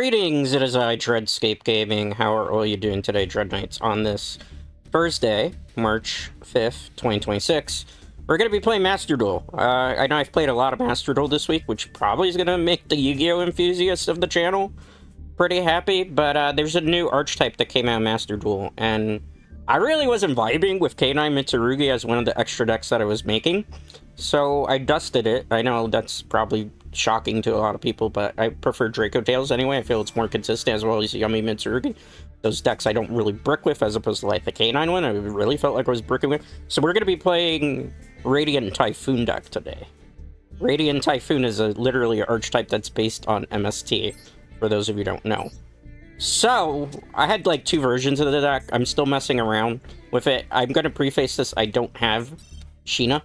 Greetings, it is I, Dreadscape Gaming. How are all you doing today, Dread Knights? On this Thursday, March 5th, 2026, we're going to be playing Master Duel. I know I've played a lot of Master Duel this week, which probably is going to make the Yu-Gi-Oh! Enthusiasts of the channel pretty happy, but there's a new archetype that came out of Master Duel, and I really wasn't vibing with K9 Mitsurugi as one of the extra decks that I was making, so I dusted it. I know that's probably shocking to a lot of people, but I prefer Draco Tails anyway. I feel it's more consistent, as well as Yummy Mitsurugi. Those decks I don't really brick with, as opposed to like the K9 one. I really felt like I was bricking with. So we're going to be playing Radiant Typhoon deck today. Radiant Typhoon is literally an archetype that's based on MST, for those of you who don't know. So, I had like two versions of the deck. I'm still messing around with it. I'm going to preface this, I don't have Sheena.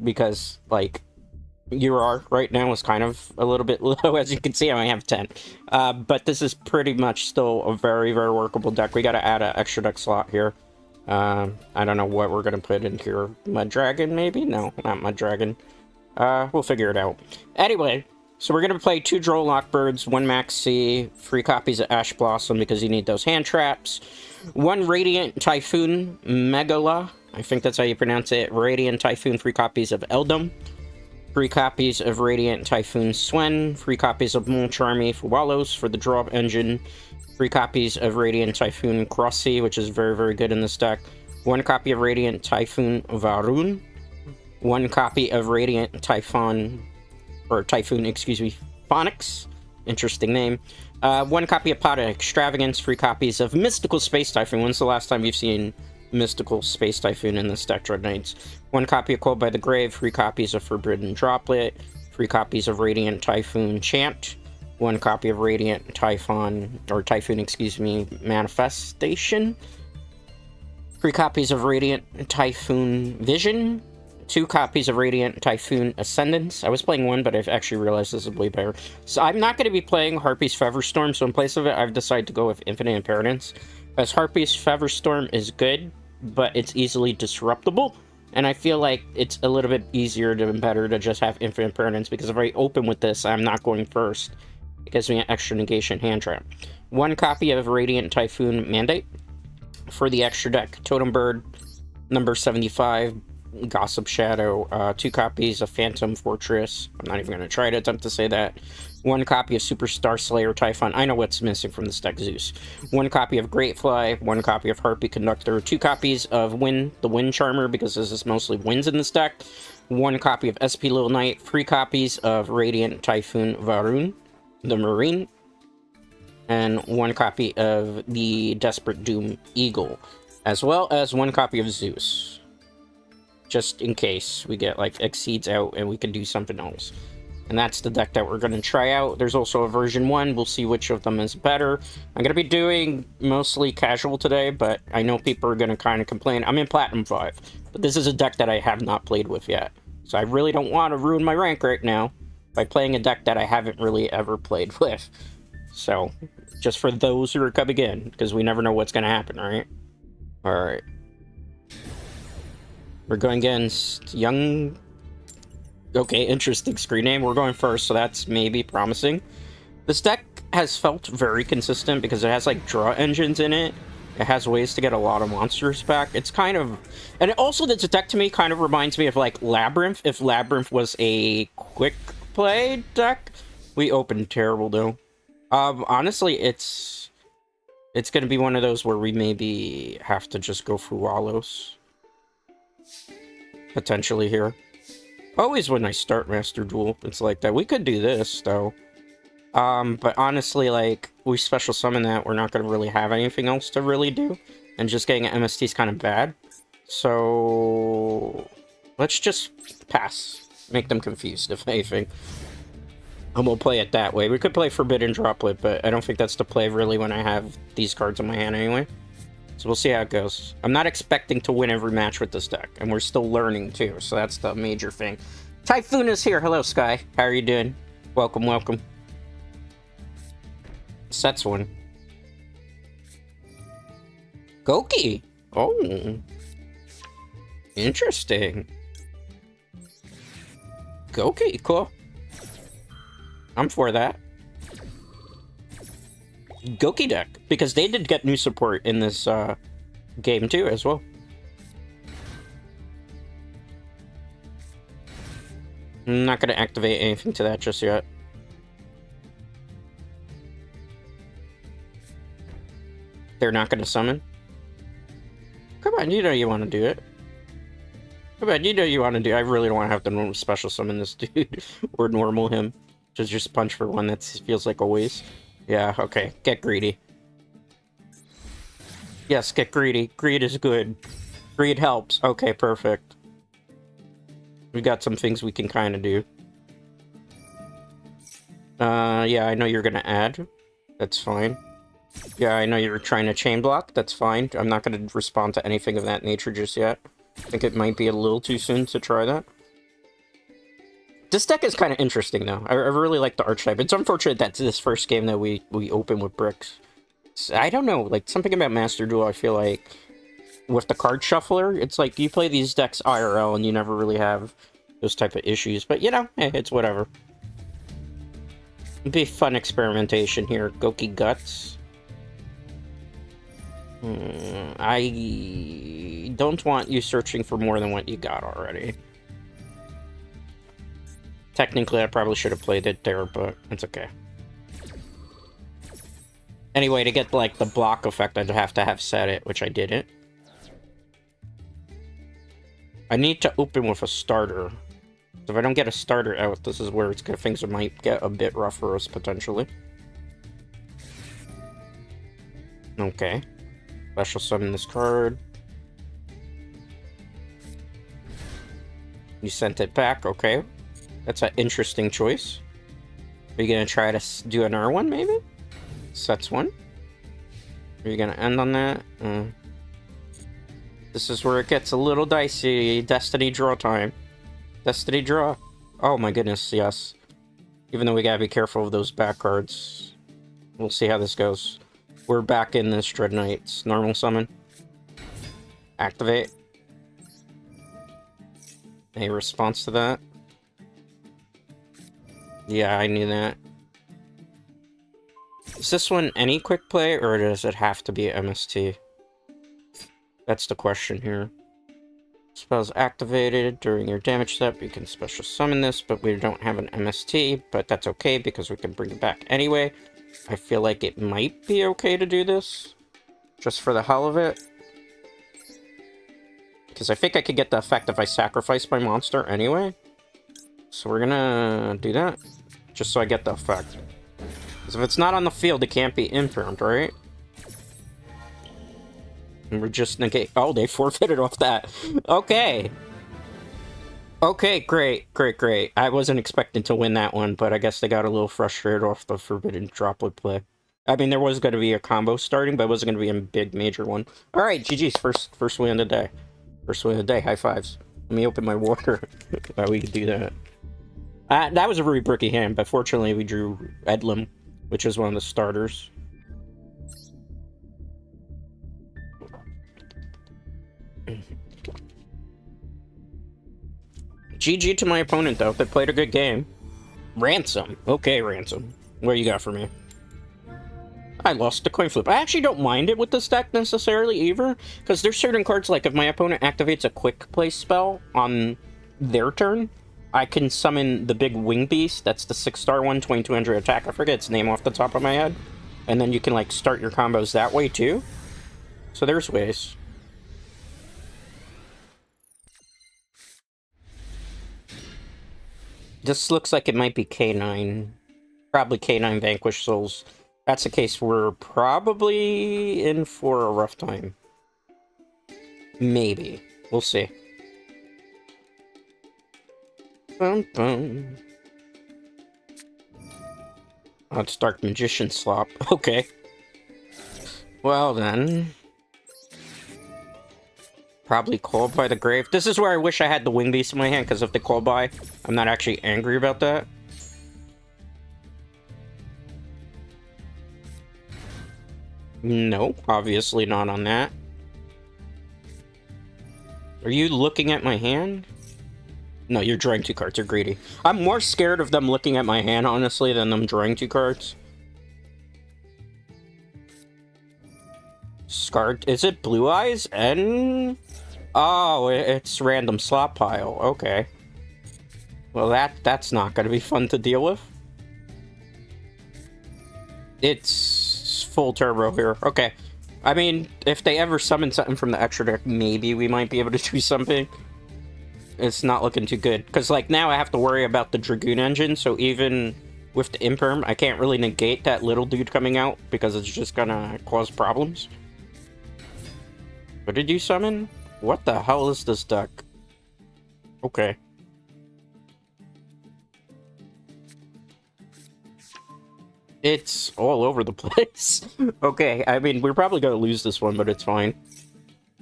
Because, like, UR right now is kind of a little bit low. As you can see, I only have 10. But this is pretty much still a very, very workable deck. We got to add an extra deck slot here. I don't know what we're going to put in here. Mud Dragon, maybe? No, not Mud Dragon. We'll figure it out. Anyway, so we're going to play 2 Droll Lockbirds, 1 Max C, 3 copies of Ash Blossom because you need those hand traps, 1 Radiant Typhoon Megala, I think that's how you pronounce it, Radiant Typhoon, 3 copies of Eldum, 3 copies of Radiant Typhoon Swen, 3 copies of Molcharmy for Wallows for the draw engine, 3 copies of Radiant Typhoon Crossy, which is very, very good in this deck, 1 copy of Radiant Typhoon Varun, 1 copy of Radiant Typhoon, excuse me, Phonics, interesting name, 1 copy of Pot of Extravagance, 3 copies of Mystical Space Typhoon. When's the last time you've seen Mystical Space Typhoon in this deck, Dread Knights? 1 copy of Cold by the Grave, 3 copies of Forbidden Droplet, 3 copies of Radiant Typhoon Chant, 1 copy of Radiant Typhoon, excuse me, Manifestation, 3 copies of Radiant Typhoon Vision, 2 copies of Radiant Typhoon Ascendance. I was playing 1, but I've actually realized this is way better. So I'm not going to be playing Harpy's Featherstorm, so in place of it, I've decided to go with Infinite Impermanence. As Harpy's Featherstorm is good, but it's easily disruptible, and I feel like it's a little bit easier and better to just have Infinite Impermanence, because if I open with this, I'm not going first. It gives me an extra negation hand trap. 1 copy of Radiant Typhoon Mandate. For the extra deck, Totem Bird, number 75, Gossip Shadow, 2 copies of Phantom Fortress. I'm not even going to try to attempt to say that. 1 copy of Superstar Slayer Typhon. I know what's missing from this deck, Zeus. 1 copy of Greatfly, 1 copy of Harpy Conductor, 2 copies of the Wind Charmer, because this is mostly winds in this deck. 1 copy of SP Little Knight, 3 copies of Radiant Typhoon Varun, the Marine, and 1 copy of the Desperate Doom Eagle, as well as 1 copy of Zeus. Just in case we get, like, Exceeds out and we can do something else. And that's the deck that we're going to try out. There's also a version 1. We'll see which of them is better. I'm going to be doing mostly casual today, but I know people are going to kind of complain. I'm in Platinum 5, but this is a deck that I have not played with yet. So I really don't want to ruin my rank right now by playing a deck that I haven't really ever played with. So, just for those who are coming in, because we never know what's going to happen, right? Alright. We're going against Young... Okay, interesting screen name. We're going first, so that's maybe promising. This deck has felt very consistent because it has, like, draw engines in it. It has ways to get a lot of monsters back. It's kind of... And it also, this deck to me kind of reminds me of, like, Labyrinth. If Labyrinth was a quick play deck. We opened terrible, though. Honestly, it's going to be one of those where we maybe have to just go for Wallows. Potentially here. Always when I start Master Duel, it's like that. We could do this, though. But honestly, like, we special summon that, we're not going to really have anything else to really do. And just getting an MST is kind of bad. So... let's just pass. Make them confused, if anything. And we'll play it that way. We could play Forbidden Droplet, but I don't think that's the play, really, when I have these cards in my hand anyway. So we'll see how it goes. I'm not expecting to win every match with this deck, and we're still learning too, so that's the major thing. Typhoon is here. Hello, Sky. How are you doing? Welcome, welcome. Sets one. Goki. Oh. Interesting. Goki, cool. I'm for that. Goki deck, because they did get new support in this game too, as well. I'm not going to activate anything to that just yet. They're not going to summon? Come on, you know you want to do it. Come on, you know you want to do it. I really don't want to have to special summon this dude. Or normal him. Just punch for one. That feels like a waste. Yeah, okay. Get greedy. Yes, get greedy. Greed is good. Greed helps. Okay, perfect. We got some things we can kind of do. Yeah, I know you're gonna add. That's fine. Yeah, I know you're trying to chain block. That's fine. I'm not gonna respond to anything of that nature just yet. I think it might be a little too soon to try that. This deck is kind of interesting, though. I really like the archetype. It's unfortunate that this first game that we open with bricks. I don't know, like, something about Master Duel, I feel like, with the card shuffler, it's like, you play these decks IRL and you never really have those type of issues. But, you know, hey, it's whatever. It'd be fun experimentation here. Goki Guts. I don't want you searching for more than what you got already. Technically, I probably should have played it there, but it's okay. Anyway, to get, like, the block effect, I'd have to have set it, which I didn't. I need to open with a starter. So if I don't get a starter out, this is where it's good. Things might get a bit rough for us, potentially. Okay. Special summon this card. You sent it back, okay. That's an interesting choice. Are you gonna try to do another one, maybe? Sets one. Are you gonna end on that? This is where it gets a little dicey. Destiny draw time. Destiny draw. Oh my goodness, yes. Even though we gotta be careful of those back cards. We'll see how this goes. We're back in this Dread Knights. Normal summon. Activate. A response to that. Yeah, I knew that. Is this one any quick play, or does it have to be MST? That's the question here. Spells activated during your damage step. You can special summon this, but we don't have an MST, but that's okay because we can bring it back anyway. I feel like it might be okay to do this, just for the hell of it. Because I think I could get the effect if I sacrifice my monster anyway. So we're gonna do that, just so I get the effect. Because if it's not on the field, it can't be impermed, right? And we're just negate. Oh, they forfeited off that. Okay. Okay, great, great, great. I wasn't expecting to win that one, but I guess they got a little frustrated off the forbidden droplet play. I mean, there was going to be a combo starting, but it wasn't going to be a big major one. All right, GG's first win of the day. First win of the day. High fives. Let me open my water. We could do that. That was a really bricky hand, but fortunately we drew Edlem, which is one of the starters. GG to my opponent, though. They played a good game. Ransom. Okay, Ransom. What you got for me? I lost the coin flip. I actually don't mind it with this deck necessarily either, because there's certain cards, like if my opponent activates a quick play spell on their turn, I can summon the big wing beast. That's the 6-star one, 2200 attack. I forget its name off the top of my head. And then you can, like, start your combos that way, too. So there's ways. This looks like it might be K9. Probably K9 Vanquish Souls. That's the case, we're probably in for a rough time. Maybe. We'll see. Bum, bum. Oh, it's Dark Magician Slop. Okay. Well then. Probably Called by the Grave. This is where I wish I had the Wing Beast in my hand, because if they call by, I'm not actually angry about that. No, obviously not on that. Are you looking at my hand? No, you're drawing 2 cards. You're greedy. I'm more scared of them looking at my hand, honestly, than them drawing 2 cards. Scarred. Is it Blue Eyes? And oh, it's random slot pile. Okay. Well, that's not gonna be fun to deal with. It's full turbo here. Okay. I mean, if they ever summon something from the extra deck, maybe we might be able to do something. It's not looking too good. Because, like, now I have to worry about the Dragoon engine, so even with the Imperm, I can't really negate that little dude coming out, because it's just gonna cause problems. What did you summon? What the hell is this deck? Okay. It's all over the place. Okay, I mean, we're probably gonna lose this one, but it's fine.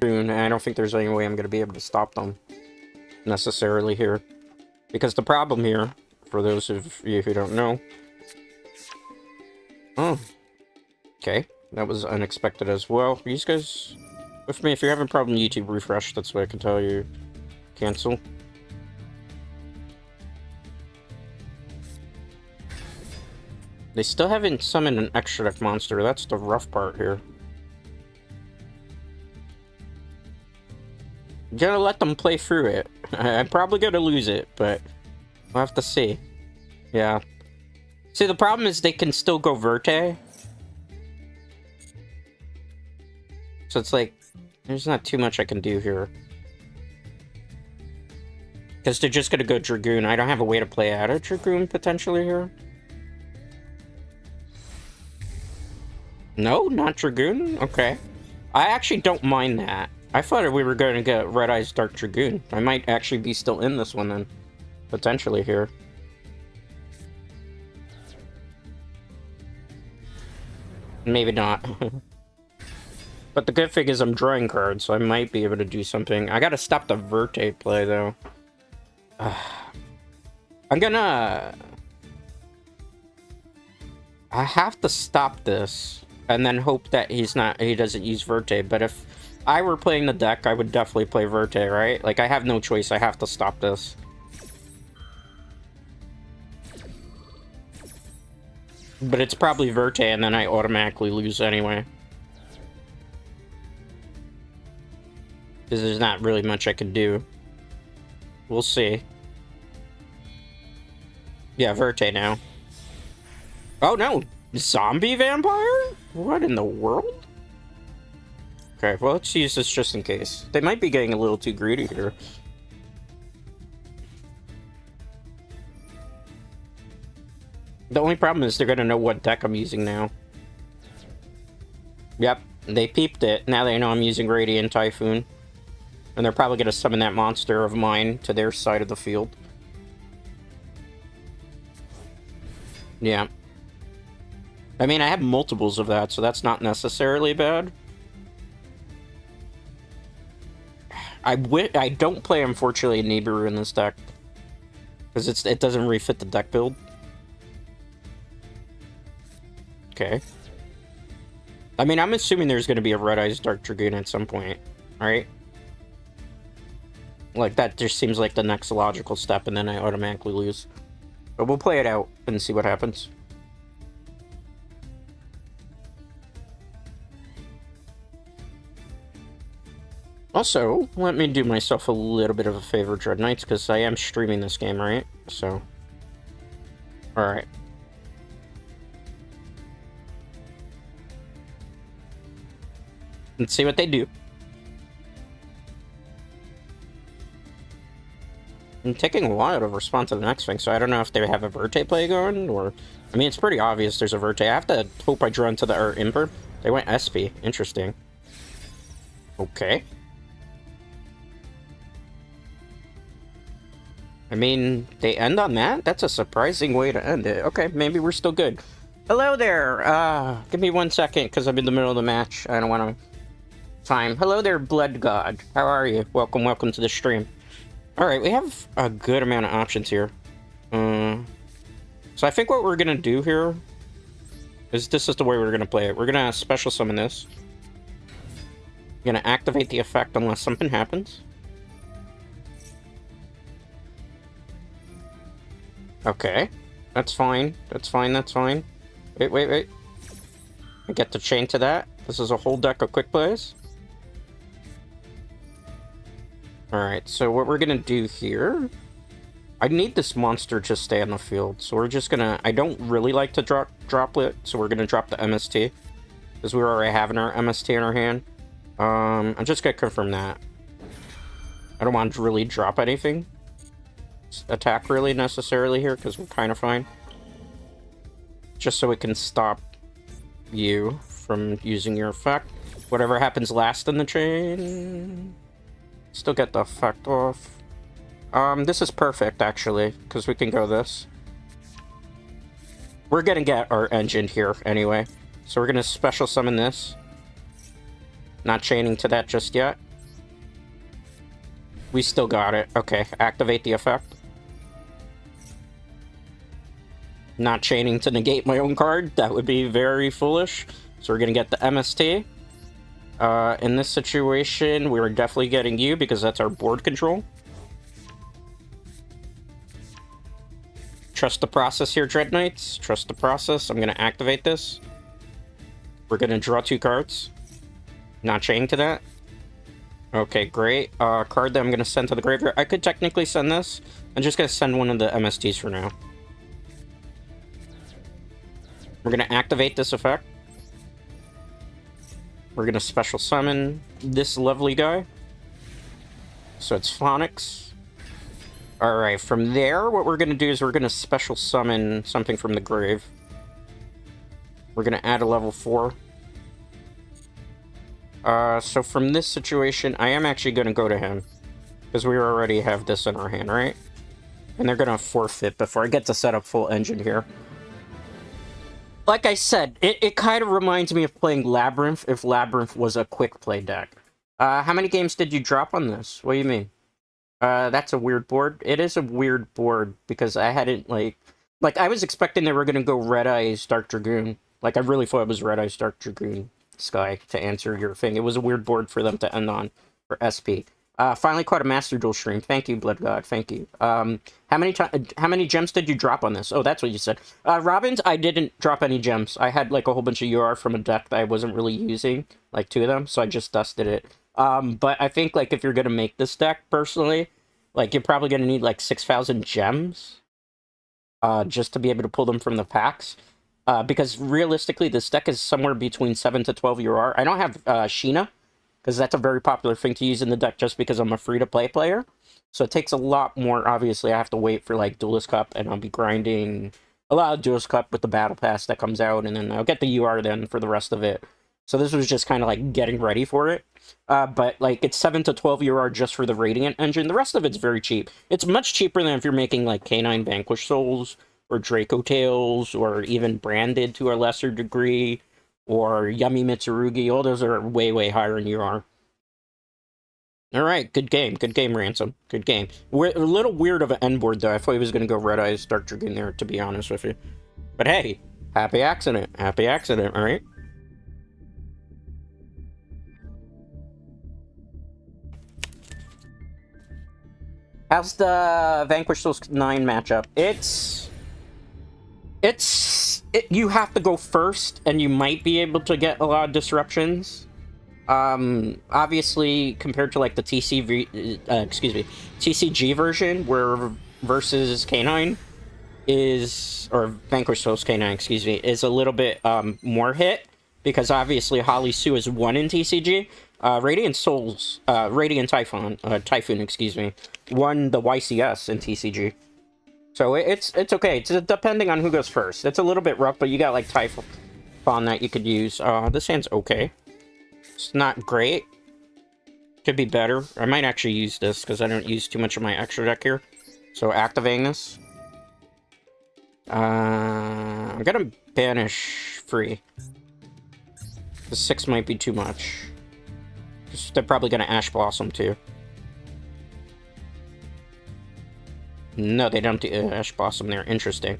I don't think there's any way I'm gonna be able to stop them necessarily here. Because the problem here, for those of you who don't know... Oh. Okay, that was unexpected as well. Are you guys with me? If you're having a problem, YouTube refresh, that's what I can tell you. Cancel. They still haven't summoned an extra deck monster. That's the rough part here. I'm gonna let them play through it. I'm probably gonna lose it, but we'll have to see. Yeah. See, the problem is they can still go Verte. So it's like, there's not too much I can do here. Because they're just gonna go Dragoon. I don't have a way to play out a Dragoon, potentially, here. No, not Dragoon? Okay. I actually don't mind that. I thought we were going to get Red Eyes Dark Dragoon. I might actually be still in this one then. Potentially here. Maybe not. But the good thing is I'm drawing cards, so I might be able to do something. I gotta stop the Verte play, though. I'm gonna... I have to stop this. And then hope that he doesn't use Verte. But if I were playing the deck, I would definitely play Verte, right? Like, I have no choice. I have to stop this. But it's probably Verte, and then I automatically lose anyway. Because there's not really much I can do. We'll see. Yeah, Verte now. Oh, no! Zombie vampire? What in the world? Okay, well, let's use this just in case. They might be getting a little too greedy here. The only problem is they're gonna know what deck I'm using now. Yep, they peeped it. Now they know I'm using Radiant Typhoon. And they're probably gonna summon that monster of mine to their side of the field. Yeah. I mean, I have multiples of that, so that's not necessarily bad. I don't play, unfortunately, Nibiru in this deck. Because it doesn't really fit the deck build. Okay. I mean, I'm assuming there's going to be a Red Eyes Dark Dragoon at some point, right? Like, that just seems like the next logical step, and then I automatically lose. But we'll play it out and see what happens. Also, let me do myself a little bit of a favor, Dread Knights, because I am streaming this game, right? So, alright. Let's see what they do. I'm taking a while to respond to the next thing, so I don't know if they have a Verte play going, or... I mean, it's pretty obvious there's a Verte. I have to hope I draw into the Imper. They went SP. Interesting. Okay. I mean, they end on that? That's a surprising way to end it. Okay, maybe we're still good. Hello there! Give me 1 second, because I'm in the middle of the match. I don't want to... Time. Hello there, Blood God. How are you? Welcome to the stream. Alright, we have a good amount of options here. So I think what we're gonna do here... is this is the way we're gonna play it. We're gonna special summon this. We're gonna activate the effect unless something happens. Okay. That's fine. That's fine, that's fine. Wait. I get to chain to that. This is a whole deck of quick plays. Alright, so what we're gonna do here... I need this monster to stay on the field, so we're just gonna... I don't really like to drop it, so we're gonna drop the MST. Because we're already having our MST in our hand. I'm just gonna confirm that. I don't want to really drop anything. Attack really necessarily here, because we're kind of fine. Just so it can stop you from using your effect. Whatever happens last in the chain... Still get the effect off. This is perfect, actually, because we can go this. We're gonna get our engine here, anyway. So we're gonna special summon this. Not chaining to that just yet. We still got it. Okay, activate the effect. Not chaining to negate my own card. That would be very foolish. So we're gonna get the MST. In this situation, we're definitely getting you because that's our board control. Trust the process here, Dread Knights. Trust the process. I'm gonna activate this. We're gonna draw 2 cards. Not chaining to that. Okay, great. Card that I'm gonna send to the graveyard. I could technically send this. I'm just gonna send one of the MSTs for now. We're gonna activate this effect. We're gonna special summon this lovely guy. So it's Phonics. Alright, from there, what we're gonna do is we're gonna special summon something from the grave. We're gonna add a level 4. So from this situation, I am actually gonna go to him. Because we already have this in our hand, right? And they're gonna forfeit before I get to set up full engine here. Like I said, it kind of reminds me of playing Labyrinth if Labyrinth was a quick play deck. How many games did you drop on this? What do you mean? That's a weird board. It is a weird board because I hadn't, like I was expecting they were going to go Red Eyes Dark Dragoon. Like, I really thought it was Red Eyes Dark Dragoon Sky to answer your thing. It was a weird board for them to end on for SP. Finally caught a Master Duel stream. Thank you, Blood God. Thank you. How many gems did you drop on this? Oh, that's what you said. Robins, I didn't drop any gems. I had, like, a whole bunch of UR from a deck that I wasn't really using, like 2 of them, so I just dusted it. But I think, like, if you're gonna make this deck, personally, like, you're probably gonna need, like, 6,000 gems, just to be able to pull them from the packs. Because, realistically, this deck is somewhere between 7 to 12 UR. I don't have, Sheena, because that's a very popular thing to use in the deck just because I'm a free-to-play player. So it takes a lot more, obviously, I have to wait for, like, Duelist Cup, and I'll be grinding a lot of Duelist Cup with the Battle Pass that comes out, and then I'll get the UR then for the rest of it. So this was just kind of, like, getting ready for it. But, like, it's 7 to 12 UR just for the Radiant engine. The rest of it's very cheap. It's much cheaper than if you're making, like, Canine Vanquish Souls, or Draco Tales, or even Branded to a lesser degree, or Yummy Mitsurugi. All those are way, way higher in UR. Alright, good game. Good game, Ransom. Good game. We're a little weird of an end board, though. I thought he was going to go Red Eyes Dark Dragoon there, to be honest with you. But hey, happy accident. Happy accident, alright? How's the Vanquish Souls 9 matchup? You have to go first, and you might be able to get a lot of disruptions. Obviously, compared to, like, the TCG version, where versus K9 is, or Vanquish Souls K9, excuse me, is a little bit, more hit, because obviously Holly Sue is 1 in TCG. Radiant Typhoon, excuse me, won the YCS in TCG. So it's okay. It's depending on who goes first. It's a little bit rough, but you got, like, Typhoon that you could use. This hand's okay. It's not great. Could be better. I might actually use this, because I don't use too much of my extra deck here. So activating this. I'm gonna banish free. The 6 might be too much. They're probably gonna Ash Blossom too. No, they don't do Ash Blossom there. Interesting.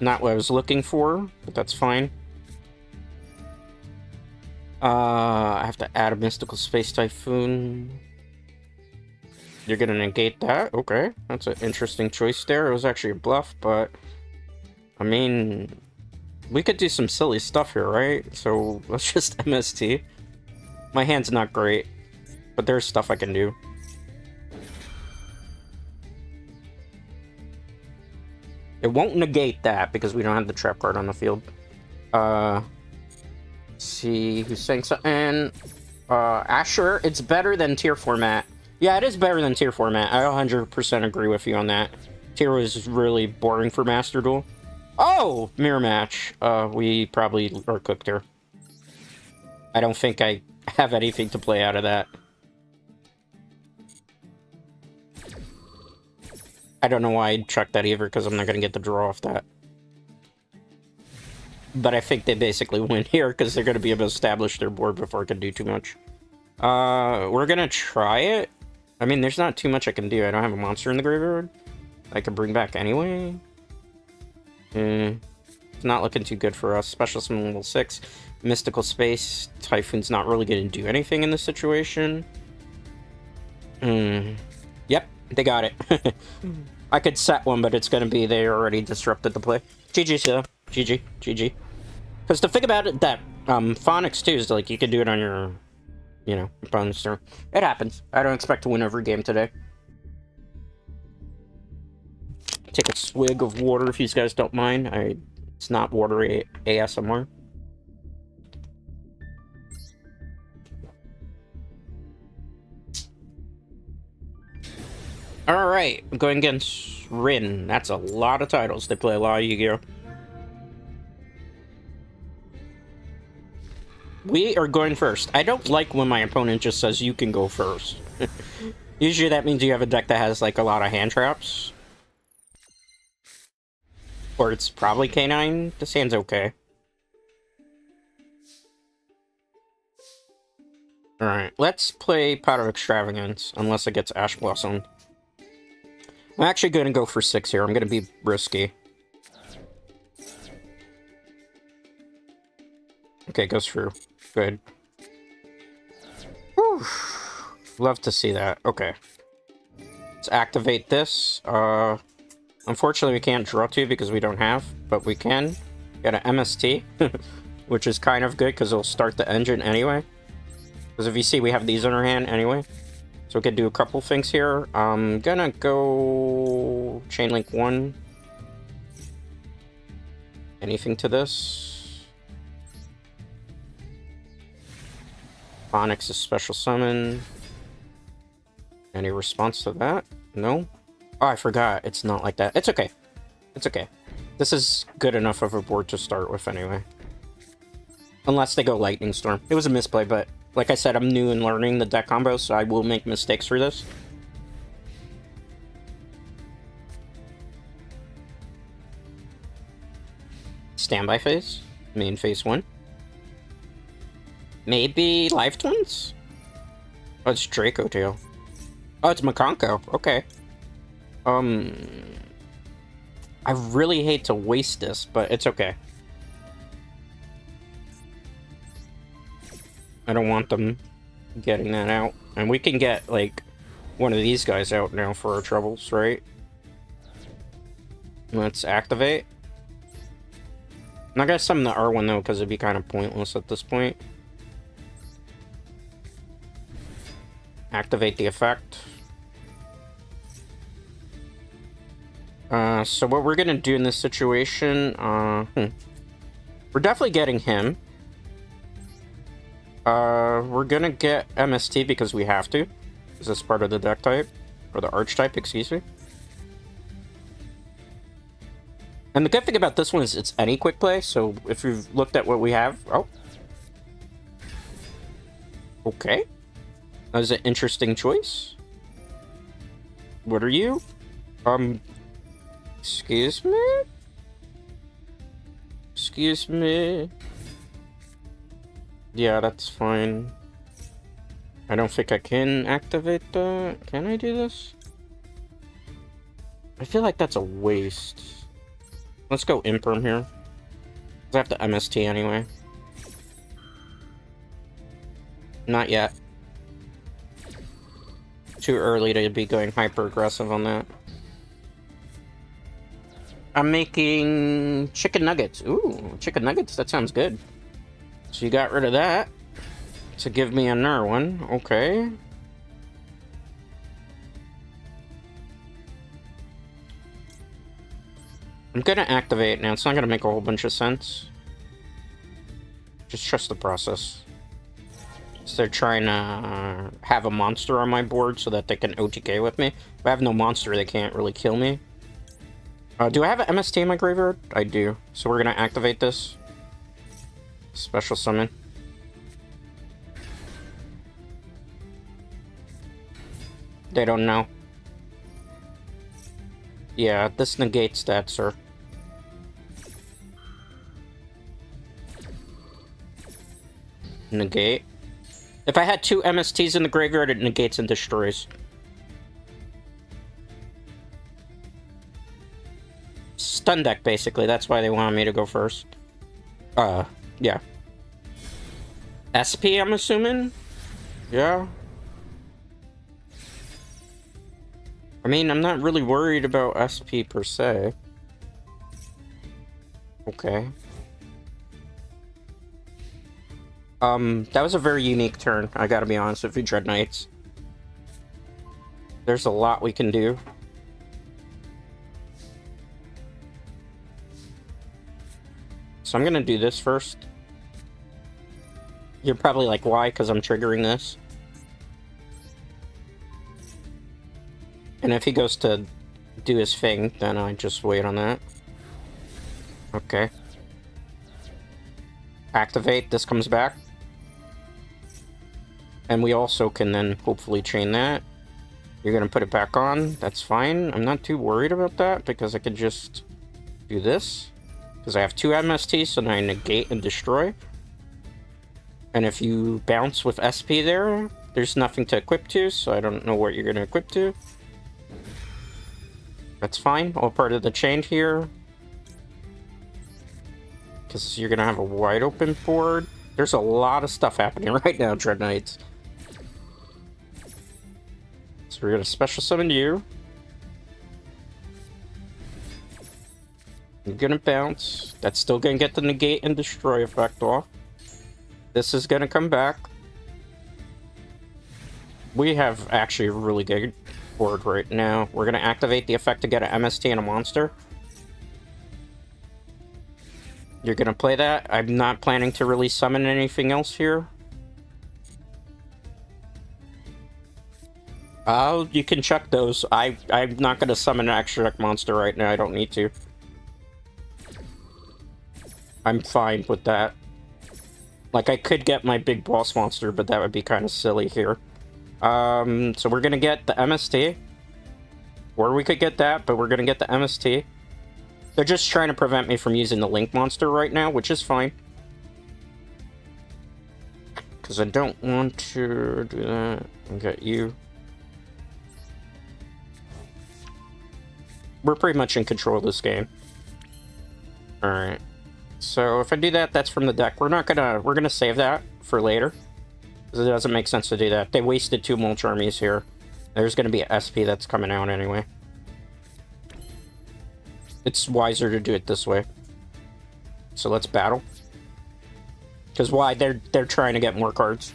Not what I was looking for, but that's fine. I have to add a Mystical Space Typhoon. You're gonna negate that? Okay. That's an interesting choice there. It was actually a bluff, but... I mean... We could do some silly stuff here, right? So let's just MST. My hand's not great, but there's stuff I can do. It won't negate that because we don't have the trap card on the field. Let's see who's saying something. Asher, it's better than tier format. Yeah, it is better than tier format. I 100% agree with you on that. Tier was really boring for Master Duel. Oh, mirror match. We probably are cooked here. I don't think I have anything to play out of that. I don't know why I'd chuck that either, because I'm not going to get the draw off that. But I think they basically win here, because they're going to be able to establish their board before I can do too much. We're going to try it. I mean, there's not too much I can do. I don't have a monster in the graveyard I can bring back anyway. It's not looking too good for us. Special Summon level 6. Mystical Space. Typhoon's not really going to do anything in this situation. Yep, they got it. I could set one, but it's going to be they already disrupted the play. GG, so GG, GG. Because the thing about it, that Phonics too, is like you can do it on your, you know, opponent's turn. It happens. I don't expect to win every game today. Take a swig of water if you guys don't mind. It's not watery ASMR. Alright, I'm going against Rin. That's a lot of titles. They play a lot of Yu-Gi-Oh! We are going first. I don't like when my opponent just says you can go first. Usually that means you have a deck that has like a lot of hand traps. Or it's probably K9. This hand's okay. Alright, let's play Pot of Extravagance, unless it gets Ash Blossom. I'm actually going to go for 6 here. I'm going to be risky. Okay, goes through. Good. Whew. Love to see that. Okay. Let's activate this. Unfortunately, we can't draw 2 because we don't have, but we can get an MST, which is kind of good because it'll start the engine anyway. Because if you see, we have these in our hand anyway. So we could do a couple things here. I'm gonna go Chain Link 1. Anything to this? Phonics is special summon. Any response to that? No? Oh, I forgot. It's not like that. It's okay. It's okay. This is good enough of a board to start with anyway. Unless they go Lightning Storm. It was a misplay, but like I said, I'm new in learning the deck combo, so I will make mistakes for this. Standby phase. Main phase 1. Maybe Life Twins? Oh, it's Draco Tail. Oh, it's Makonko. Okay. I really hate to waste this, but it's okay. I don't want them getting that out. And we can get, like, one of these guys out now for our troubles, right? Let's activate. I'm not gonna summon the R1, though, because it'd be kind of pointless at this point. Activate the effect. So what we're gonna do in this situation, we're definitely getting him. We're gonna get MST because we have to. Is this part of the deck type? Or the archetype, excuse me. And the good thing about this one is it's any quick play, so if you've looked at what we have... Oh. Okay. That was an interesting choice. What are you? Excuse me? Excuse me? Yeah, that's fine. I don't think I can activate that. Can I do this? I feel like that's a waste. Let's go Imperm here. I have to MST anyway. Not yet. Too early to be going hyper aggressive on that. I'm making chicken nuggets. Ooh, chicken nuggets, that sounds good. So you got rid of that to give me another one. Okay. I'm gonna activate now. It's not gonna make a whole bunch of sense. Just trust the process. So they're trying to have a monster on my board so that they can OTK with me. If I have no monster, they can't really kill me. Do I have an MST in my graveyard? I do. So we're gonna activate this. Special summon. They don't know. Yeah, this negates that, sir. Negate. If I had 2 MSTs in the graveyard, it negates and destroys. Stun deck, basically. That's why they wanted me to go first. Yeah. SP, I'm assuming? Yeah. I mean, I'm not really worried about SP per se. Okay. That was a very unique turn, I gotta be honest with you, Dread Knights. There's a lot we can do. So I'm gonna do this first. You're probably like, why? Because I'm triggering this. And if he goes to do his thing, then I just wait on that. Okay. Activate, this comes back. And we also can then hopefully chain that. You're gonna put it back on, that's fine. I'm not too worried about that because I could just do this. Because I have 2 MSTs, so now I negate and destroy. And if you bounce with SP there, there's nothing to equip to, so I don't know what you're gonna equip to. That's fine, all part of the chain here. Because you're gonna have a wide open board. There's a lot of stuff happening right now, Dread Knights. So we're gonna special summon you. You're gonna bounce. That's still gonna get the negate and destroy effect off. This is gonna come back. We have actually a really good board right now. We're gonna activate the effect to get an MST and a monster. You're gonna play that. I'm not planning to really summon anything else here. You can check those. I'm not gonna summon an extra deck monster right now. I don't need to. I'm fine with that. Like, I could get my big boss monster, but that would be kind of silly here. So we're gonna get the MST. Or we could get that, but we're gonna get the MST. They're just trying to prevent me from using the Link monster right now, which is fine. Because I don't want to do that. I'll get you. We're pretty much in control of this game. Alright. So if I do that, that's from the deck. We're gonna save that for later. Because it doesn't make sense to do that. They wasted 2 Mulch Armies here. There's gonna be an SP that's coming out anyway. It's wiser to do it this way. So let's battle. Because why? They're trying to get more cards.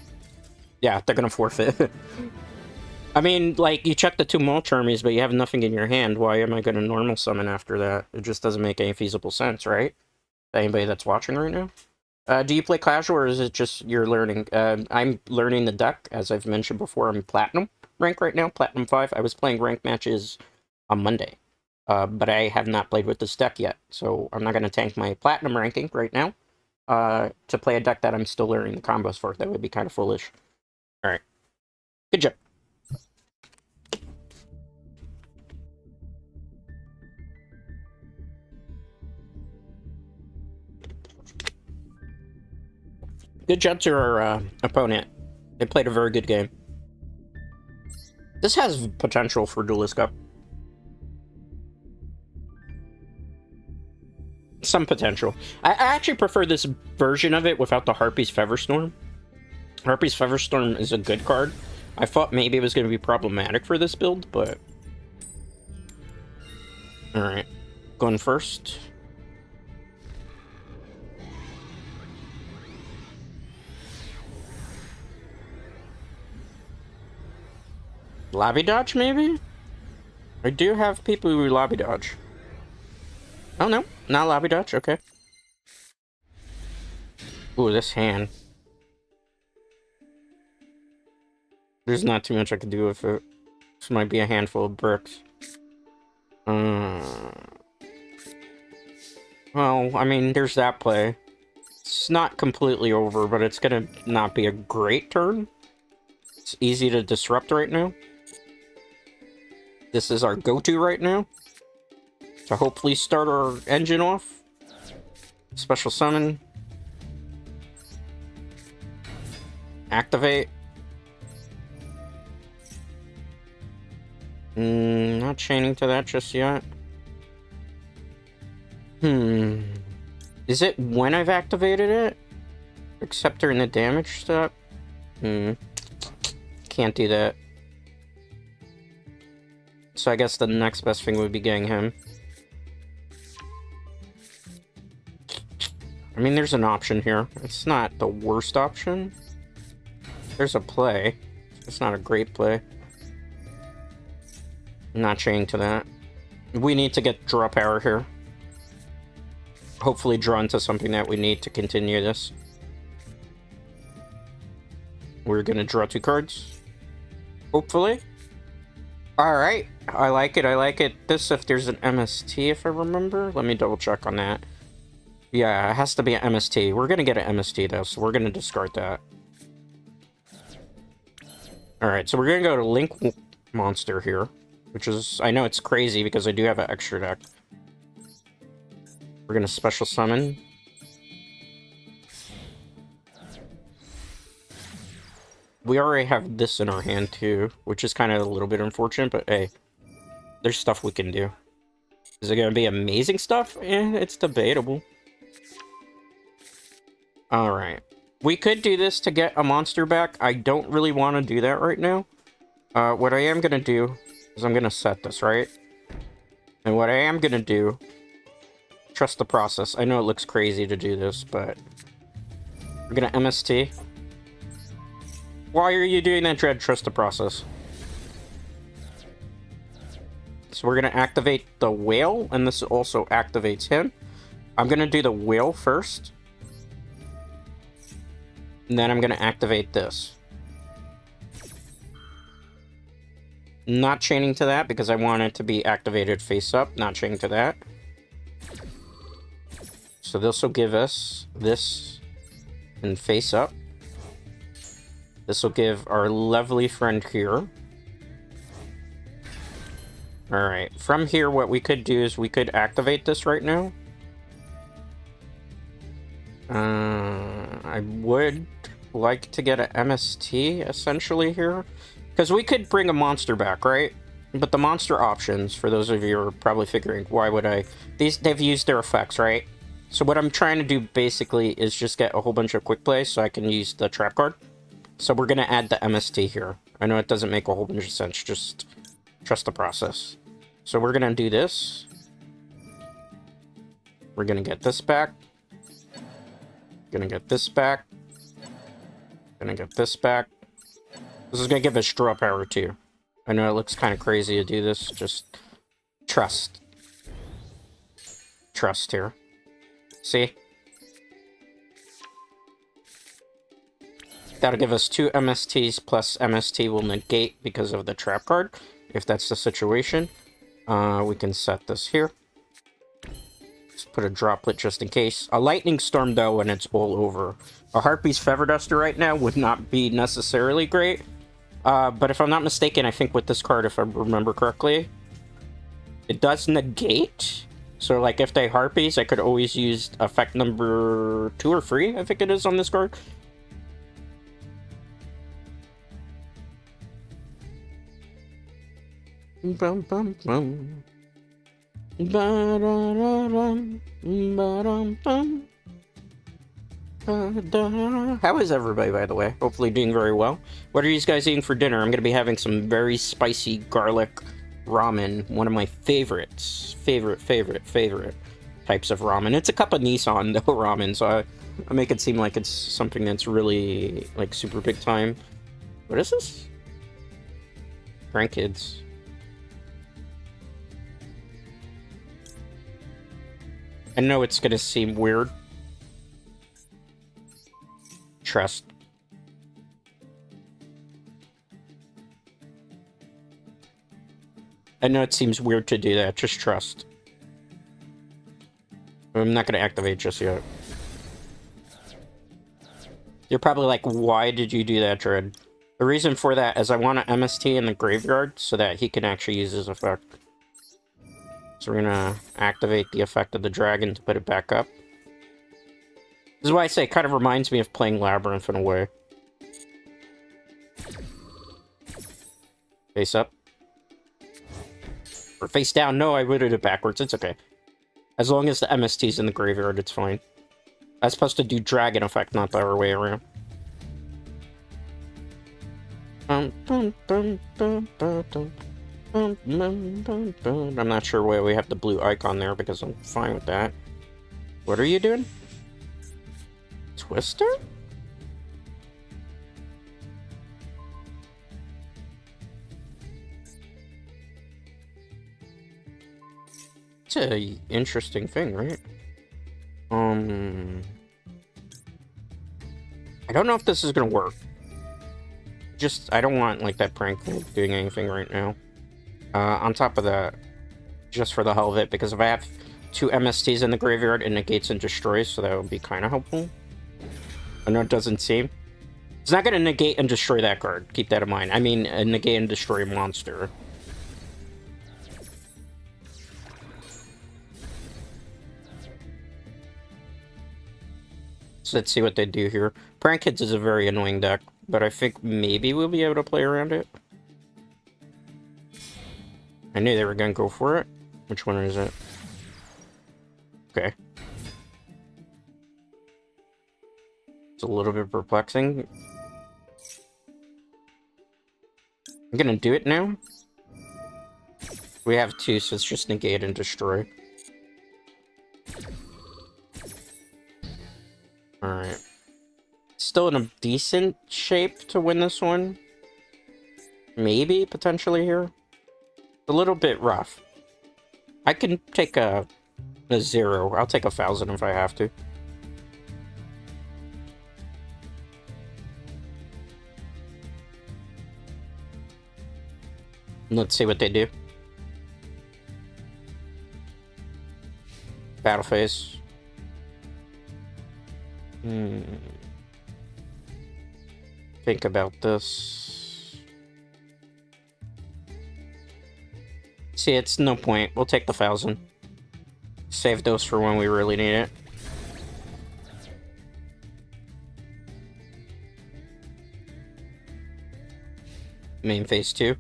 Yeah, they're gonna forfeit. I mean, like, you check the 2 Mulch Armies, but you have nothing in your hand. Why am I gonna normal summon after that? It just doesn't make any feasible sense, right? Anybody that's watching right now? Do you play casual, or is it just you're learning? I'm learning the deck, as I've mentioned before. I'm Platinum rank right now, Platinum 5. I was playing rank matches on Monday. But I have not played with this deck yet, so I'm not going to tank my Platinum ranking right now to play a deck that I'm still learning the combos for. That would be kind of foolish. Alright. Good job. Good job to our opponent. They played a very good game. This has potential for Duelist Cup. Some potential. I actually prefer this version of it without the Harpy's Featherstorm. Harpy's Featherstorm is a good card. I thought maybe it was going to be problematic for this build, but... Alright. going first. Lobby dodge, maybe? I do have people who lobby dodge. Oh, no. Not lobby dodge. Okay. Ooh, this hand. There's not too much I can do with it. This might be a handful of bricks. Well, I mean, there's that play. It's not completely over, but it's gonna not be a great turn. It's easy to disrupt right now. This is our go-to right now. To hopefully start our engine off. Special summon. Activate. Not chaining to that just yet. Is it when I've activated it? Except during the damage step? Can't do that. So I guess the next best thing would be getting him. I mean, there's an option here. It's not the worst option. There's a play. It's not a great play. Not chaining to that. We need to get draw power here. Hopefully draw into something that we need to continue this. We're gonna draw 2 cards. Hopefully. Alright. I like it, I like it. This, if there's an MST, if I remember. Let me double check on that. Yeah, it has to be an MST. We're gonna get an MST, though, so we're gonna discard that. Alright, so we're gonna go to Link Monster here. Which is, I know it's crazy because I do have an extra deck. We're gonna special summon. We already have this in our hand too, which is kind of a little bit unfortunate, but hey, there's stuff we can do. Is it gonna be amazing stuff? It's debatable. Alright. We could do this to get a monster back. I don't really want to do that right now. What I am gonna do is I'm gonna set this, right? And what I am gonna do... Trust the process. I know it looks crazy to do this, but... We're gonna MST. Why are you doing that, Dread? Trust the process. So we're gonna activate the whale, and this also activates him. I'm gonna do the whale first. And then I'm gonna activate this. Not chaining to that because I want it to be activated face up, not chaining to that. So this will give us this and face up. This will give our lovely friend here. Alright, from here what we could do is we could activate this right now. I would like to get an MST essentially here. Because we could bring a monster back, right? But the monster options, for those of you who are probably figuring, why would I... They've used their effects, right? So what I'm trying to do, basically, is just get a whole bunch of quick plays so I can use the trap card. So we're going to add the MST here. I know it doesn't make a whole bunch of sense, just trust the process. So we're going to do this. We're going to get this back. Going to get this back. Going to get this back. This is going to give us draw power, too. I know it looks kind of crazy to do this. Just trust. Trust here. See? That'll give us 2 MSTs, plus MST will negate because of the trap card, if that's the situation. We can set this here. Let's put a droplet just in case. A lightning storm, though, when it's all over. A Harpy's Feather Duster right now would not be necessarily great. But if I'm not mistaken, I think with this card, if I remember correctly, it does negate. So, like, if they Harpies, I could always use effect number 2 or 3, I think it is on this card. Bum, bum, bum. Ba-da-da-dum, ba-dum-bum. How is everybody, by the way? Hopefully doing very well. What are you guys eating for dinner? I'm going to be having some very spicy garlic ramen, one of my favorites. Favorite types of ramen. It's a cup of Nissan, though, ramen, so I make it seem like it's something that's really, like, super big time. What is this? Grandkids. I know it's gonna seem weird. Trust. I know it seems weird to do that, just trust. I'm not gonna activate just yet. You're probably like, why did you do that, Dread? The reason for that is I want an MST in the graveyard so that he can actually use his effect. So we're gonna activate the effect of the dragon to put it back up. This is why I say it kind of reminds me of playing Labyrinth in a way. Face up. Or face down. No, I did it backwards. It's okay. As long as the MST's in the graveyard, it's fine. I was supposed to do dragon effect, not the other way around. I'm not sure why we have the blue icon there, because I'm fine with that. What are you doing? Twister? It's a interesting thing, right? I don't know if this is gonna work. I don't want, like, that prank doing anything right now. On top of that, just for the hell of it, because if I have 2 MSTs in the graveyard, it negates and destroys, so that would be kind of helpful. I know it doesn't seem. It's not going to negate and destroy that card. Keep that in mind. I mean, negate and destroy a monster. So let's see what they do here. Prank Kids is a very annoying deck, but I think maybe we'll be able to play around it. I knew they were going to go for it. Which one is it? Okay. It's a little bit perplexing. I'm gonna do it now. We have 2, so it's just negate and destroy. Alright. Still in a decent shape to win this one. Maybe, potentially here. A little bit rough. I can take a 0. I'll take 1,000 if I have to. Let's see what they do. Battle phase. Think about this. See, it's no point. We'll take the 1,000. Save those for when we really need it. Main phase 2.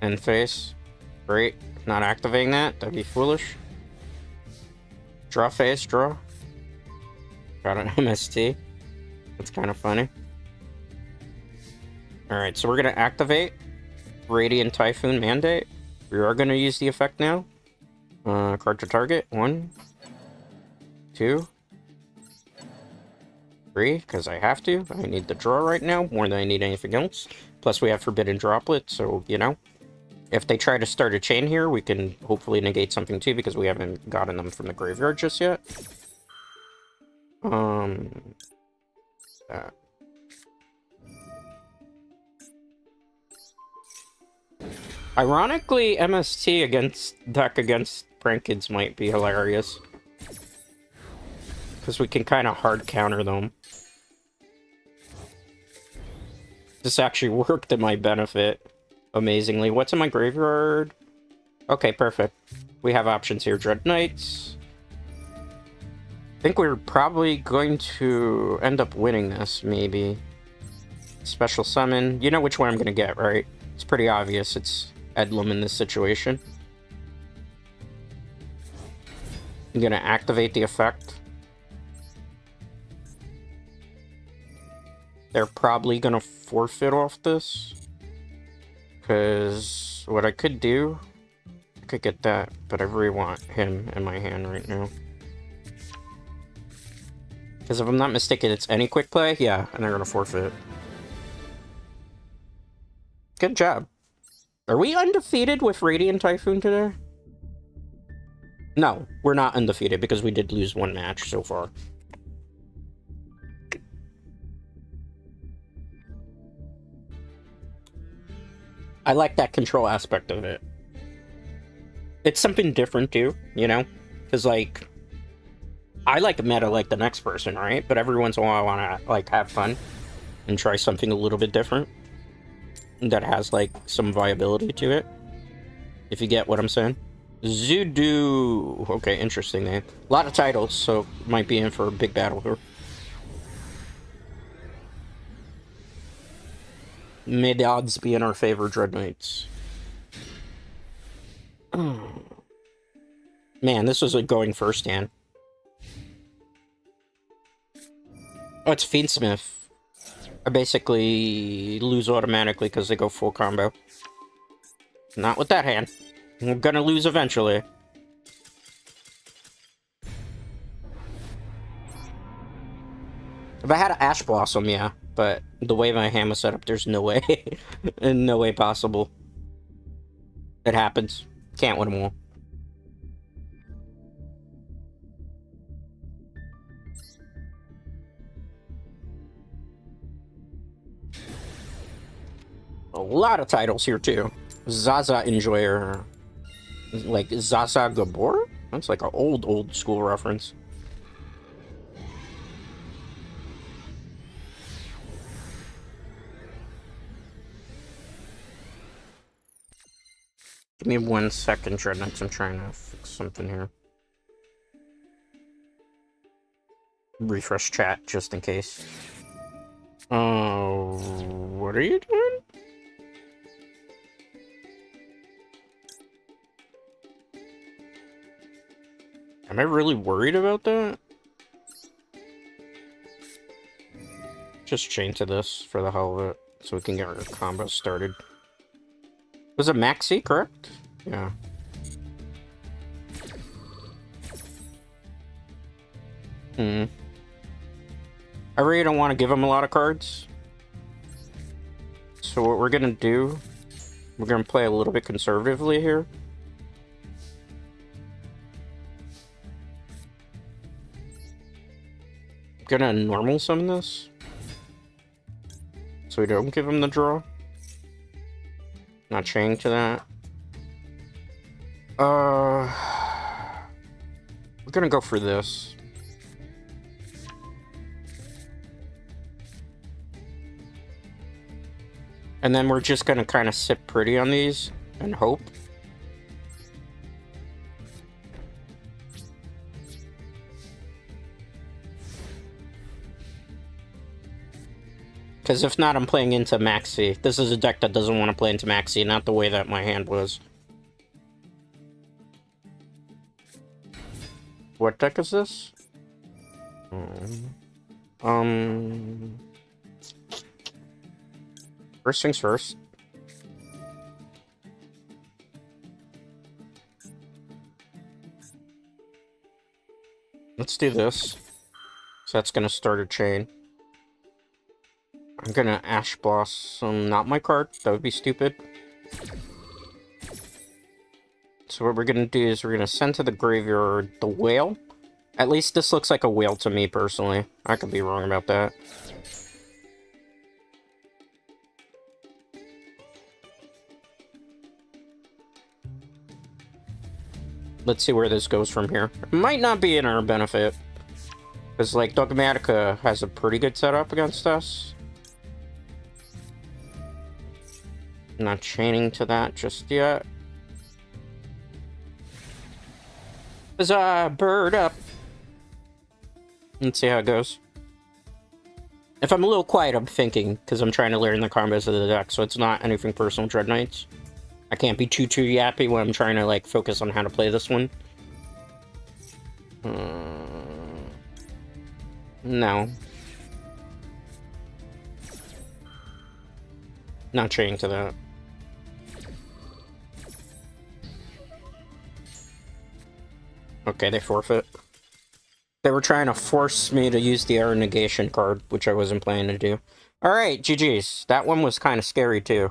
End phase. Great. Not activating that. That'd be foolish. Draw phase. Draw. Got an MST. That's kind of funny. Alright, so we're going to activate Radiant Typhoon Mandate. We are going to use the effect now. Card to target. 1, 2, 3, because I have to. I need the draw right now, more than I need anything else. Plus, we have Forbidden Droplet, so, you know. If they try to start a chain here, we can hopefully negate something too, because we haven't gotten them from the graveyard just yet. Ironically, MST against Prank Kids might be hilarious. Because we can kind of hard counter them. This actually worked to my benefit. Amazingly. What's in my graveyard? Okay, perfect. We have options here. Dread Knights. I think we're probably going to end up winning this, maybe. Special Summon. You know which one I'm going to get, right? It's pretty obvious. It's Edlum in this situation. I'm going to activate the effect. They're probably going to forfeit off this. Because what I could do, I could get that, but I really want him in my hand right now. Because if I'm not mistaken, it's any quick play? Yeah, and they're going to forfeit. Good job. Are we undefeated with Radiant Typhoon today? No, we're not undefeated because we did lose one match so far. I like that control aspect of it. It's something different too, you know? Because, like, I like meta like the next person, right? But every once in a while I want to, like, have fun and try something a little bit different that has, like, some viability to it. If you get what I'm saying. Zudu. Okay, interesting name. A lot of titles, so might be in for a big battle here. May the odds be in our favor, Dread Knights. Man, this was like going first hand. Oh, it's Fiendsmith. I basically lose automatically because they go full combo. Not with that hand. We're gonna lose eventually. If I had an Ash Blossom, yeah. But the way my hand was set up, there's no way. No way possible. It happens. Can't win them all. A lot of titles here, too. Zaza Enjoyer. Like, Zaza Gabor? That's like an old school reference. Give me 1 second, Dreadnoughts. I'm trying to fix something here. Refresh chat, just in case. Oh, what are you doing? Am I really worried about that? Just chain to this for the hell of it, so we can get our combo started. Was it Maxi, correct? Yeah. I really don't want to give him a lot of cards. So what we're gonna do, we're gonna play a little bit conservatively here. I'm gonna normal summon this. So we don't give him the draw. Not chained to that. We're gonna go for this. And then we're just gonna kind of sit pretty on these and hope. Because if not, I'm playing into Maxi. This is a deck that doesn't want to play into Maxi, not the way that my hand was. What deck is this? First things first. Let's do this. So that's gonna start a chain. I'm gonna Ash Blossom, not my card. That would be stupid. So what we're gonna do is we're gonna send to the graveyard the whale. At least this looks like a whale to me, personally. I could be wrong about that. Let's see where this goes from here. It might not be in our benefit. Because, like, Dogmatica has a pretty good setup against us. Not chaining to that just yet. Huzzah! Bird up! Let's see how it goes. If I'm a little quiet, I'm thinking, because I'm trying to learn the combos of the deck, so it's not anything personal, Dread Knights. I can't be too yappy when I'm trying to, like, focus on how to play this one. No. Not chaining to that. Okay, they forfeit. They were trying to force me to use the error negation card, which I wasn't planning to do. Alright, GG's. That one was kind of scary too.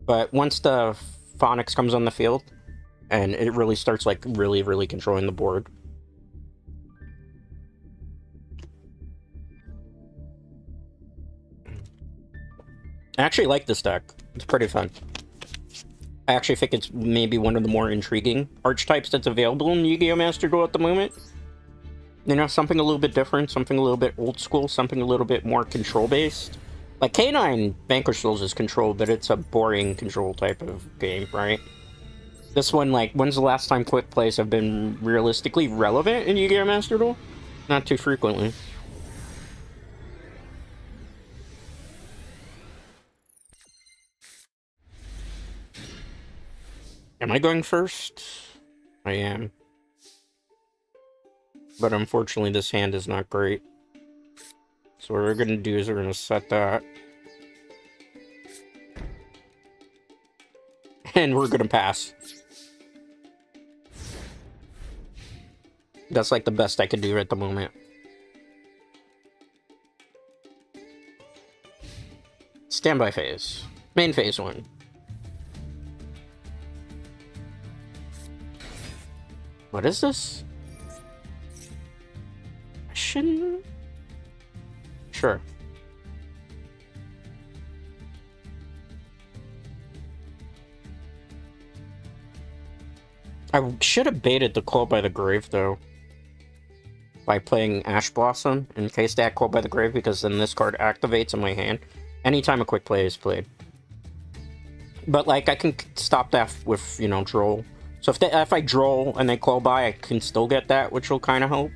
But once the Phonics comes on the field, and it really starts, like, really controlling the board. I actually like this deck. It's pretty fun. I actually think it's maybe one of the more intriguing archetypes that's available in Yu-Gi-Oh! Master Duel at the moment. You know, something a little bit different, something a little bit old school, something a little bit more control-based. Like, K9 Vanquish Souls is control, but it's a boring control type of game, right? This one, like, when's the last time quick plays have been realistically relevant in Yu-Gi-Oh! Master Duel? Not too frequently. Am I going first? I am. But unfortunately, this hand is not great. So what we're going to do is we're going to set that. And we're going to pass. That's like the best I could do at the moment. Standby phase. Main phase 1. What is this? I shouldn't... Sure. I should have baited the Call by the Grave, though. By playing Ash Blossom, in case that Call by the Grave, because then this card activates in my hand anytime a quick play is played. But, like, I can stop that with, you know, Droll. So if I Droll and they Call by, I can still get that, which will kind of help.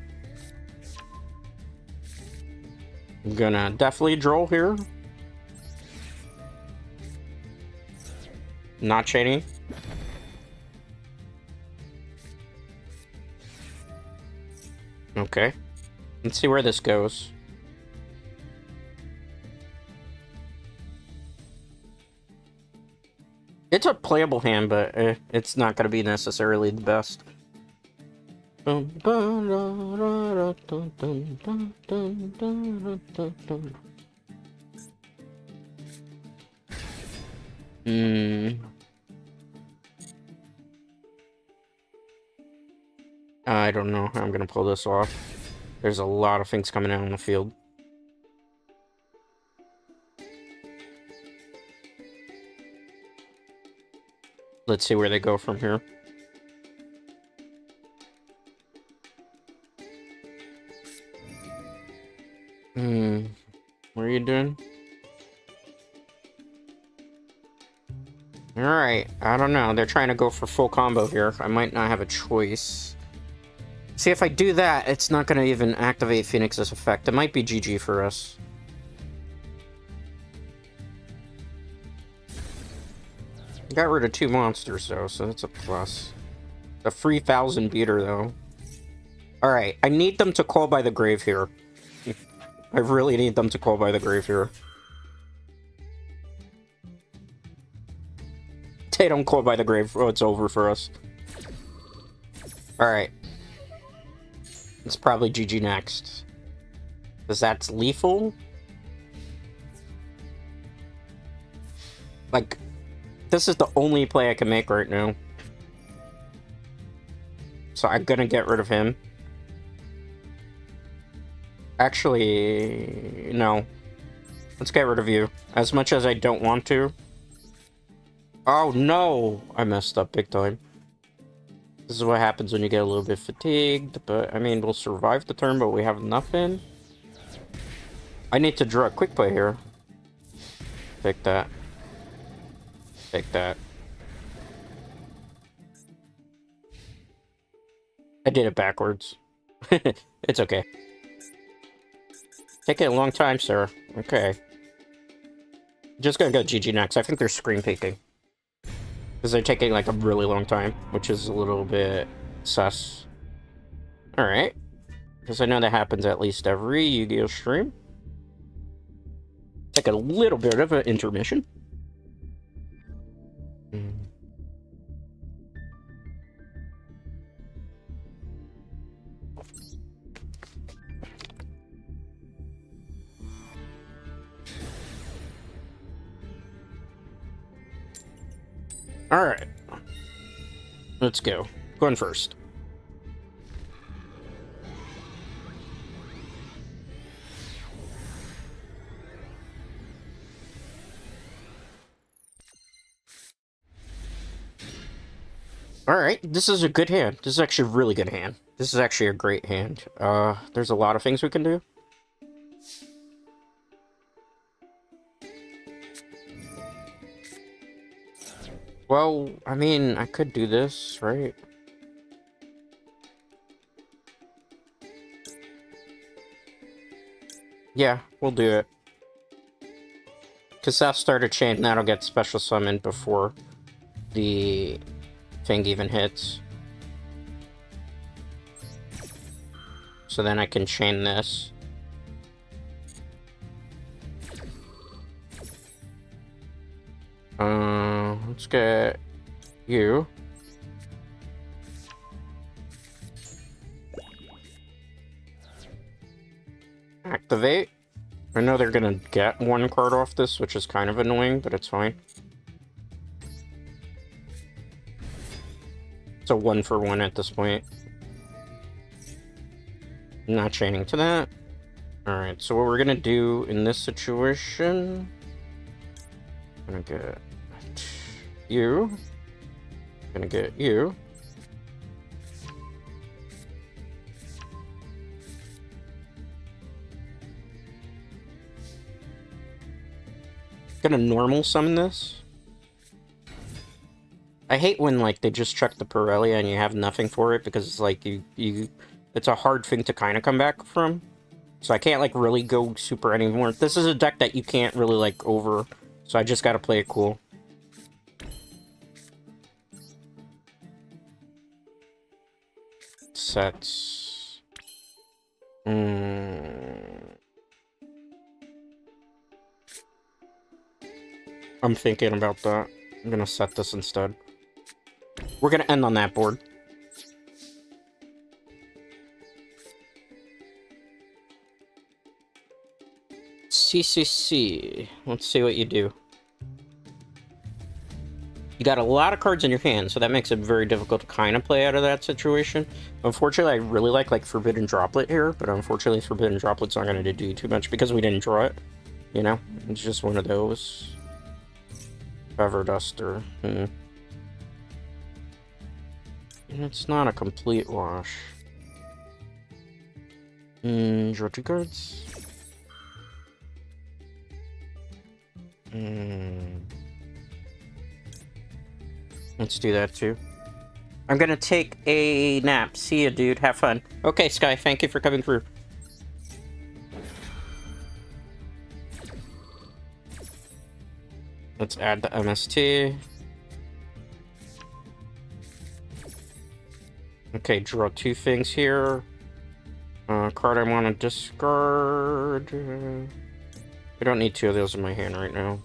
I'm gonna definitely Droll here. Not shady. Okay. Let's see where this goes. It's a playable hand, but it's not going to be necessarily the best. I don't know how I'm going to pull this off. There's a lot of things coming out on the field. Let's see where they go from here. What are you doing? Alright, I don't know. They're trying to go for full combo here. I might not have a choice. See, if I do that, it's not going to even activate Phoenix's effect. It might be GG for us. Got rid of 2 monsters, though, so that's a plus. A 3,000 beater, though. Alright, I need them to Call by the Grave here. I really need them to Call by the Grave here. They don't Call by the Grave. Oh, it's over for us. Alright. It's probably GG next. Because that's lethal? Like... This is the only play I can make right now. So I'm gonna get rid of him. Actually, no. Let's get rid of you. As much as I don't want to. Oh no! I messed up big time. This is what happens when you get a little bit fatigued. But, I mean, we'll survive the turn, but we have nothing. I need to draw a quick play here. Take that. Take that. I did it backwards. It's okay. Taking a long time, sir. Okay. Just gonna go GG next. I think they're screen peeking. Because they're taking like a really long time, which is a little bit sus. Alright. Because I know that happens at least every Yu-Gi-Oh! Stream. Take a little bit of an intermission. Alright. Let's go. Going first. Alright, this is a good hand. This is actually a really good hand. This is actually a great hand. There's a lot of things we can do. Well, I mean, I could do this, right? Yeah, we'll do it. Because that'll start a chain, and that'll get special summoned before the thing even hits. So then I can chain this. Let's get you. Activate. I know they're gonna get one card off this, which is kind of annoying, but it's fine. It's a 1-for-1 at this point. Not chaining to that. Alright, so what we're gonna do in this situation... I'm gonna get you. I'm gonna get you. Gonna normal summon this. I hate when like they just chuck the Pirelli and you have nothing for it, because it's like it's a hard thing to kind of come back from. So I can't like really go super anymore. This is a deck that you can't really like over, so I just gotta play it cool. Sets. I'm thinking about that. I'm gonna set this instead. We're gonna end on that board. CCC. Let's see what you do. You got a lot of cards in your hand, so that makes it very difficult to kind of play out of that situation. Unfortunately, I really like Forbidden Droplet here, but unfortunately Forbidden Droplet's not going to do too much because we didn't draw it. You know? It's just one of those. Feather Duster. It's not a complete wash. Draw 2 cards. Let's do that too. I'm gonna take a nap. See ya, dude. Have fun. Okay, Sky, thank you for coming through. Let's add the MST. Okay, draw 2 things here. Card I want to discard. I don't need 2 of those in my hand right now.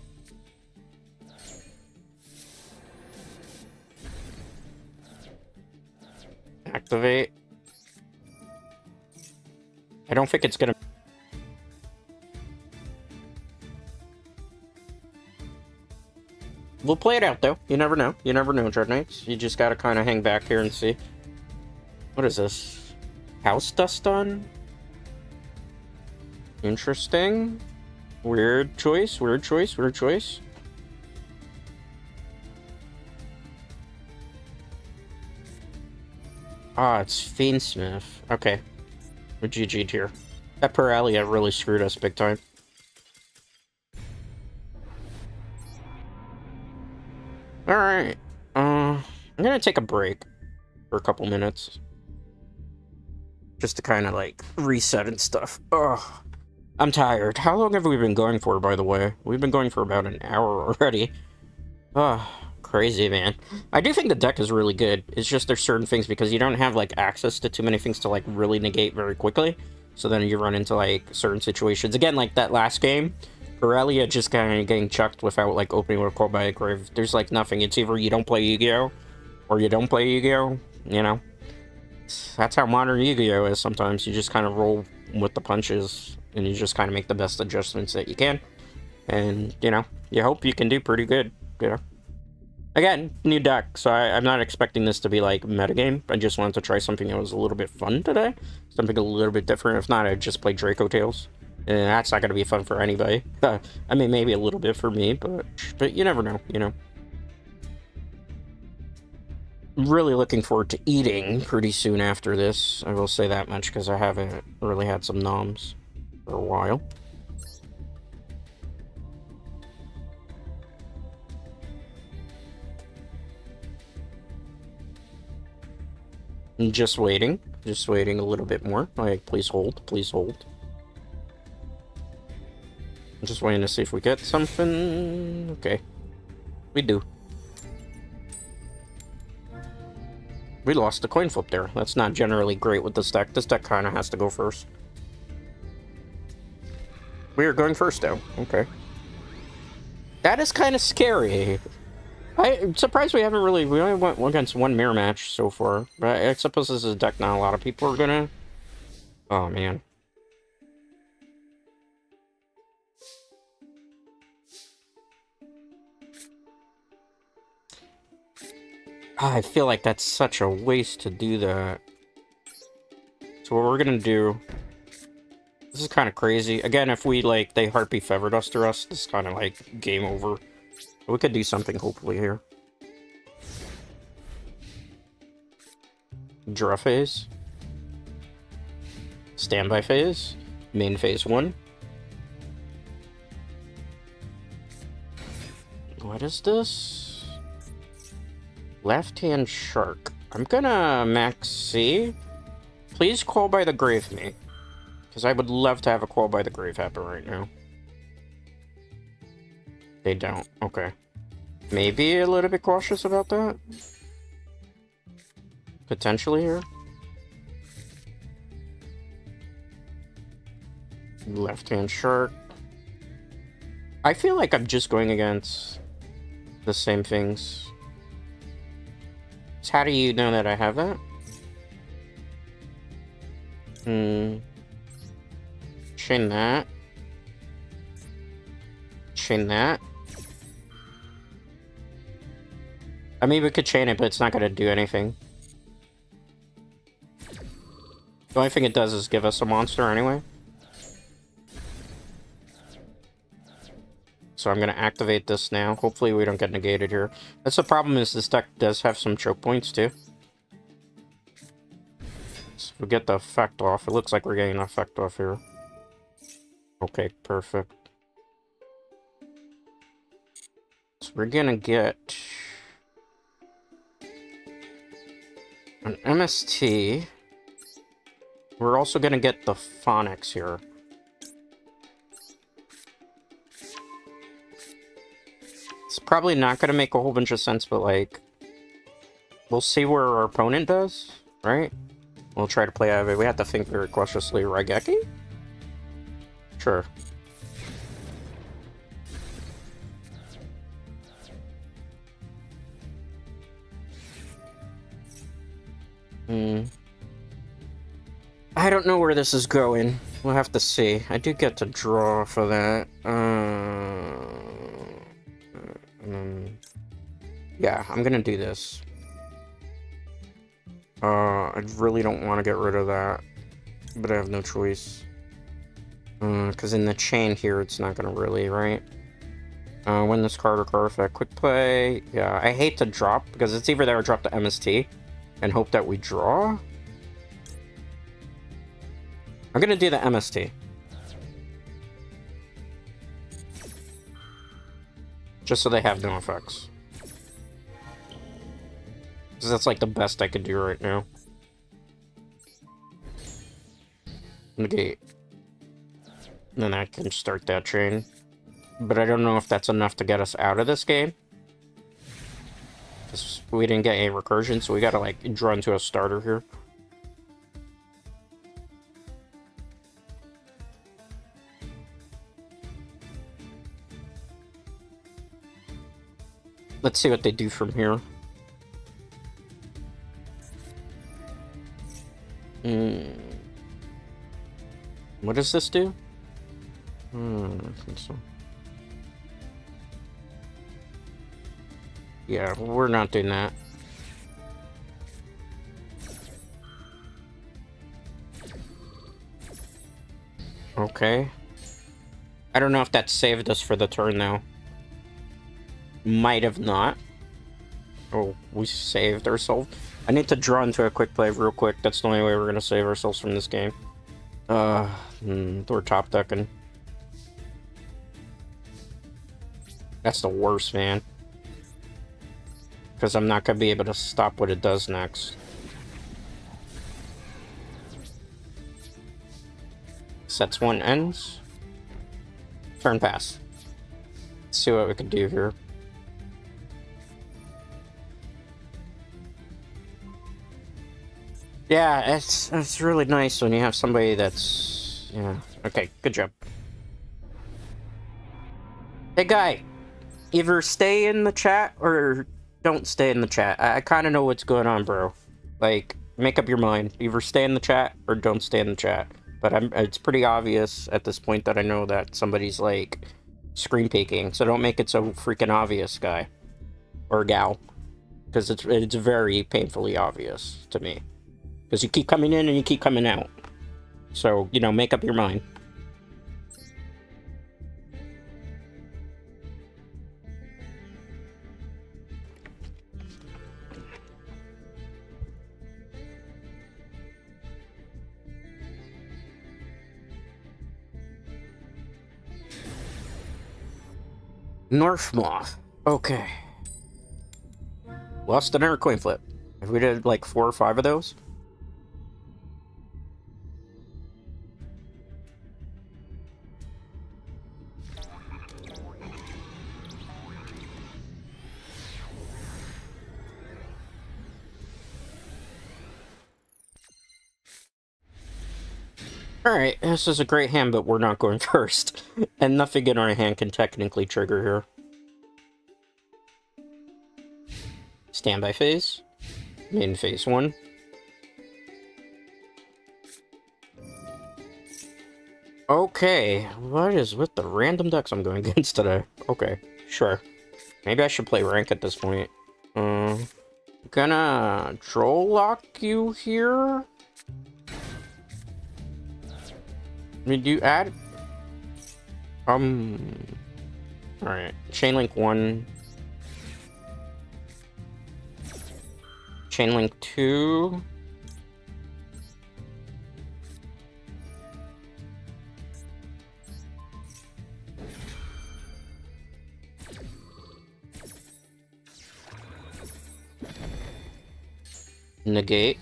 Activate. I don't think it's gonna... We'll play it out, though. You never know. You never know, Dread Knights. You just gotta kind of hang back here and see. What is this? House Dust on? Interesting. Weird choice, weird choice, weird choice. Ah, it's Fiendsmith. Okay. We're GG'd here. That Paralia really screwed us big time. Alright. I'm gonna take a break for a couple minutes. Just to kind of, like, reset and stuff. Ugh. I'm tired. How long have we been going for, by the way? We've been going for about an hour already. Ugh. Crazy, man. I do think the deck is really good. It's just there's certain things, because you don't have, like, access to too many things to, like, really negate very quickly. So then you run into, like, certain situations. Again, like that last game, Aurelia just kind of getting chucked without, like, opening or call by a grave. There's, like, nothing. It's either you don't play Yugioh, or you don't play Yugioh, you know? That's how modern Yugioh is sometimes. You just kind of roll with the punches, and you just kind of make the best adjustments that you can. And, you know, you hope you can do pretty good, you know? Again, new deck, so I'm not expecting this to be like metagame. I just wanted to try something that was a little bit fun today. Something a little bit different. If not, I'd just play Draco Tales. And that's not going to be fun for anybody. I mean, maybe a little bit for me, but you never know, you know. Really looking forward to eating pretty soon after this. I will say that much, because I haven't really had some noms for a while. Just waiting a little bit more. Like, please hold, please hold. I'm just waiting to see if we get something. Okay, we do. We lost the coin flip there. That's not generally great with this deck. This deck kind of has to go first. We are going first now. Okay. That is kind of scary. I'm surprised we haven't really... We only went against one mirror match so far. But I suppose this is a deck not a lot of people are gonna... Oh, man. I feel like that's such a waste to do that. So what we're gonna do... This is kind of crazy. Again, if we, like, they Harpy Feather Duster us, this is kind of, like, game over. But we could do something, hopefully, here. Draw phase. Standby phase. Main phase 1. What is this? Left-hand shark. I'm gonna max C. Please call by the grave me. Because I would love to have a call by the grave happen right now. They don't. Okay. Maybe a little bit cautious about that. Potentially here. Left-hand shark. I feel like I'm just going against the same things. So how do you know that I have that? Chain that. Chain that. I mean, we could chain it, but it's not going to do anything. The only thing it does is give us a monster anyway. So I'm going to activate this now. Hopefully we don't get negated here. That's the problem, is this deck does have some choke points too. So we get the effect off. It looks like we're getting the effect off here. Okay, perfect. So we're going to get an MST. We're also going to get the Phonics here. It's probably not going to make a whole bunch of sense, but, like, we'll see where our opponent does, right? We'll try to play out of it. We have to think very cautiously. Raigeki? Sure. I don't know where this is going. We'll have to see. I do get to draw for that. Yeah, I'm gonna do this. I really don't want to get rid of that, but I have no choice. Because in the chain here, it's not gonna really, right? Win this card or card effect. Quick play. Yeah, I hate to drop, because it's either there or drop the MST and hope that we draw. I'm gonna do the MST. Just so they have no effects. Because that's like the best I could do right now. Negate. Then I can start that chain. But I don't know if that's enough to get us out of this game. Because we didn't get any recursion, so we gotta like draw into a starter here. Let's see what they do from here. What does this do? I think so. Yeah, we're not doing that. Okay. I don't know if that saved us for the turn, though. Might have not. Oh, we saved ourselves. I need to draw into a quick play real quick. That's the only way we're going to save ourselves from this game. We're top decking. That's the worst, man. Because I'm not going to be able to stop what it does next. Sets 1 ends. Turn pass. Let's see what we can do here. Yeah, it's really nice when you have somebody that's... Yeah. Okay, good job. Hey, guy. Either stay in the chat or don't stay in the chat. I kind of know what's going on, bro. Like, make up your mind. Either stay in the chat or don't stay in the chat. But it's pretty obvious at this point that I know that somebody's, like, screen peeking. So don't make it so freaking obvious, guy. Or gal. Because it's very painfully obvious to me. Because you keep coming in and you keep coming out. So, you know, make up your mind. Northmoth. Okay. Lost another coin flip. If we did like 4 or 5 of those. Alright, this is a great hand, but we're not going first. And nothing in our hand can technically trigger here. Standby phase. Main phase 1. Okay, what is with the random decks I'm going against today? Okay, sure. Maybe I should play rank at this point. Gonna troll lock you here? I mean, do you add... Alright, chain link 1. Chain link 2. Negate.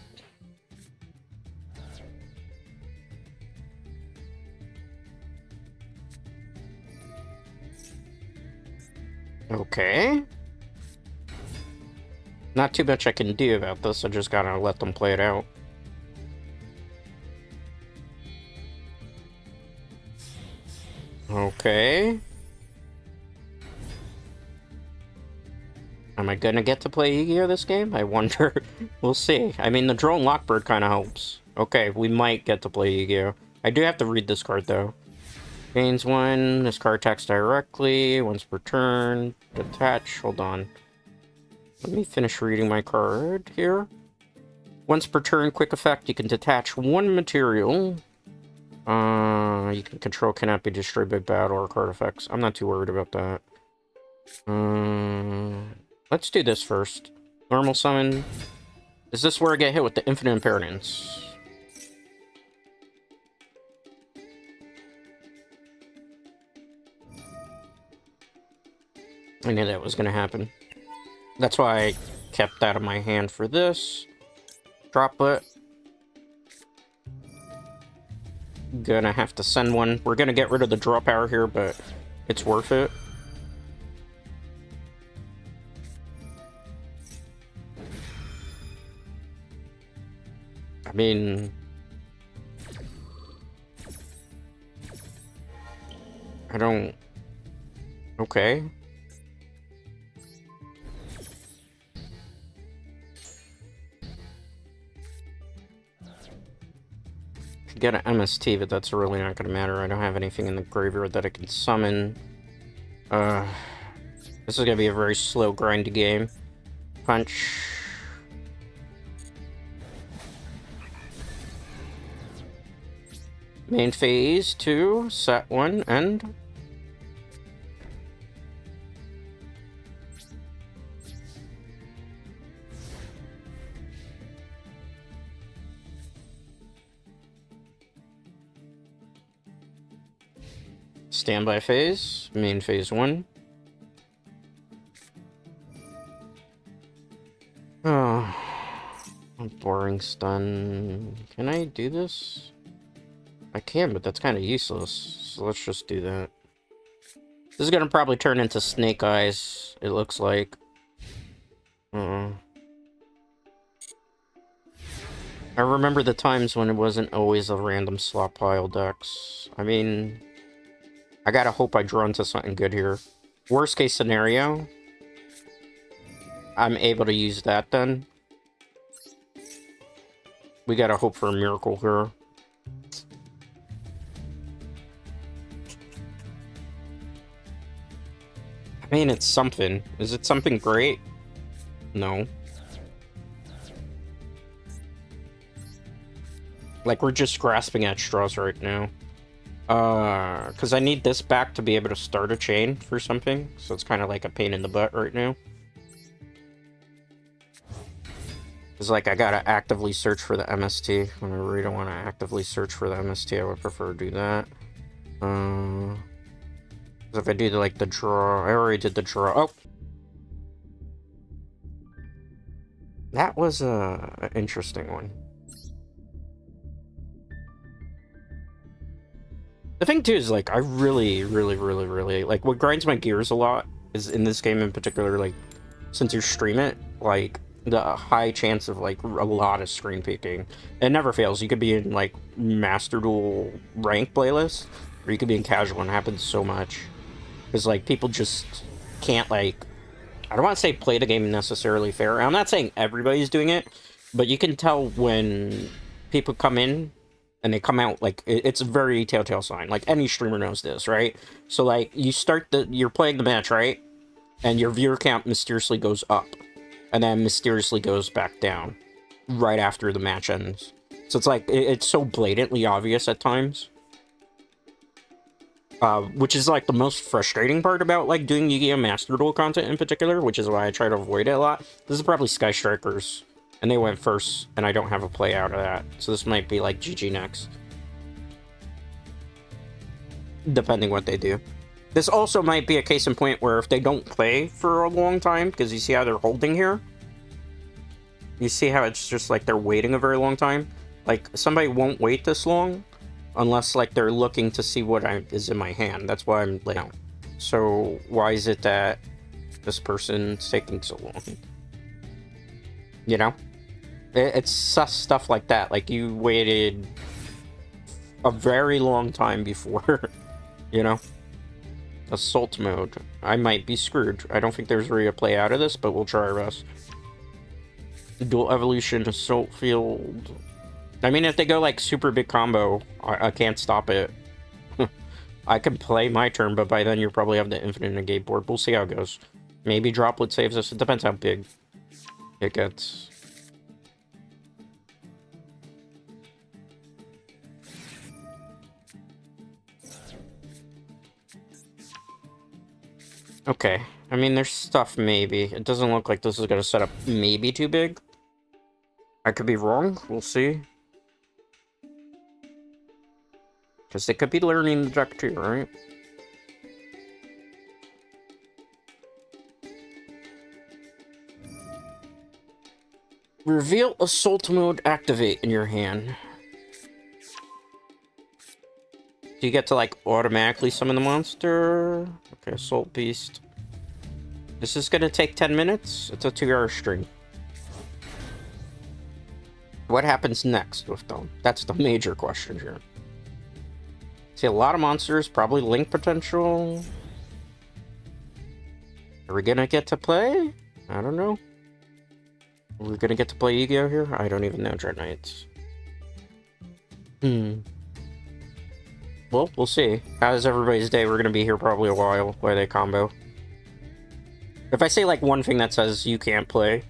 Okay. Not too much I can do about this, I just gotta let them play it out. Okay. Am I gonna get to play Yugioh this game? I wonder. We'll see. I mean, the drone lockbird kind of helps. Okay, we might get to play Yugioh. I do have to read this card, though. Gains 1. This card attacks directly. Once per turn. Detach. Hold on. Let me finish reading my card here. Once per turn, quick effect. You can detach 1 material. You can control cannot be destroyed by battle or card effects. I'm not too worried about that. Let's do this first. Normal summon. Is this where I get hit with the infinite impermanence? I knew that was going to happen. That's why I kept that in my hand for this. Drop it. Gonna have to send one. We're gonna get rid of the draw power here, but it's worth it. I mean... I don't... Okay. Get an MST, but that's really not going to matter. I don't have anything in the graveyard that I can summon. This is gonna be a very slow, grindy game. Punch. Main phase 2, set 1, end. Standby phase, main phase 1. Oh, a boring stun. Can I do this? I can, but that's kind of useless. So let's just do that. This is gonna probably turn into Snake Eyes, it looks like. I remember the times when it wasn't always a random slot pile decks. I mean, I gotta hope I draw into something good here. Worst case scenario, I'm able to use that then. We gotta hope for a miracle here. I mean, it's something. Is it something great? No. Like, we're just grasping at straws right now. Because I need this back to be able to start a chain for something. So it's kind of like a pain in the butt right now. It's like I gotta actively search for the MST. When I really don't want to actively search for the MST, I would prefer to do that. If I do like the draw, I already did the draw. Oh, that was an interesting one. The thing too is like I really like what grinds my gears a lot is in this game in particular. Like since you stream it, like the high chance of like a lot of screen peeking. It never fails. You could be in like Master Duel rank playlist, or you could be in casual, and it happens so much. Because, like, people just can't, like... I don't want to say play the game necessarily fair. I'm not saying everybody's doing it, but you can tell when people come in and they come out, like, it's a very telltale sign. Like, any streamer knows this, right? So, like, you're playing the match, right? And your viewer count mysteriously goes up. And then mysteriously goes back down. Right after the match ends. So it's like, it's so blatantly obvious at times. Which is like the most frustrating part about like doing Yu-Gi-Oh! Master Duel content in particular, which is why I try to avoid it a lot. This is probably Sky Strikers, and they went first, and I don't have a play out of that. So this might be like GG next. Depending what they do. This also might be a case in point where if they don't play for a long time, because you see how they're holding here? You see how it's just like they're waiting a very long time? Like, somebody won't wait this long, unless, like, they're looking to see what is in my hand. That's why I'm laying out. So, why is it that this person's taking so long? You know? It's sus stuff like that. Like, you waited a very long time before, you know? Assault mode. I might be screwed. I don't think there's really a play out of this, but we'll try our best. Dual Evolution, Assault Field... I mean, if they go, like, super big combo, I can't stop it. I can play my turn, but by then you probably have the infinite negate board. We'll see how it goes. Maybe Droplet saves us. It depends how big it gets. Okay. I mean, there's stuff, maybe. It doesn't look like this is going to set up maybe too big. I could be wrong. We'll see. Because they could be learning the deck too, right? Reveal Assault Mode activate in your hand. Do you get to, like, automatically summon the monster? Okay, Assault Beast. This is gonna take 10 minutes? It's a 2-hour stream. What happens next with them? That's the major question here. See, a lot of monsters, probably link potential. Are we gonna get to play? I don't know. Are we gonna get to play Yugioh here? I don't even know, Dread Knights. Well, we'll see. How's everybody's day? We're gonna be here probably a while while they combo. If I say, like, one thing that says you can't play,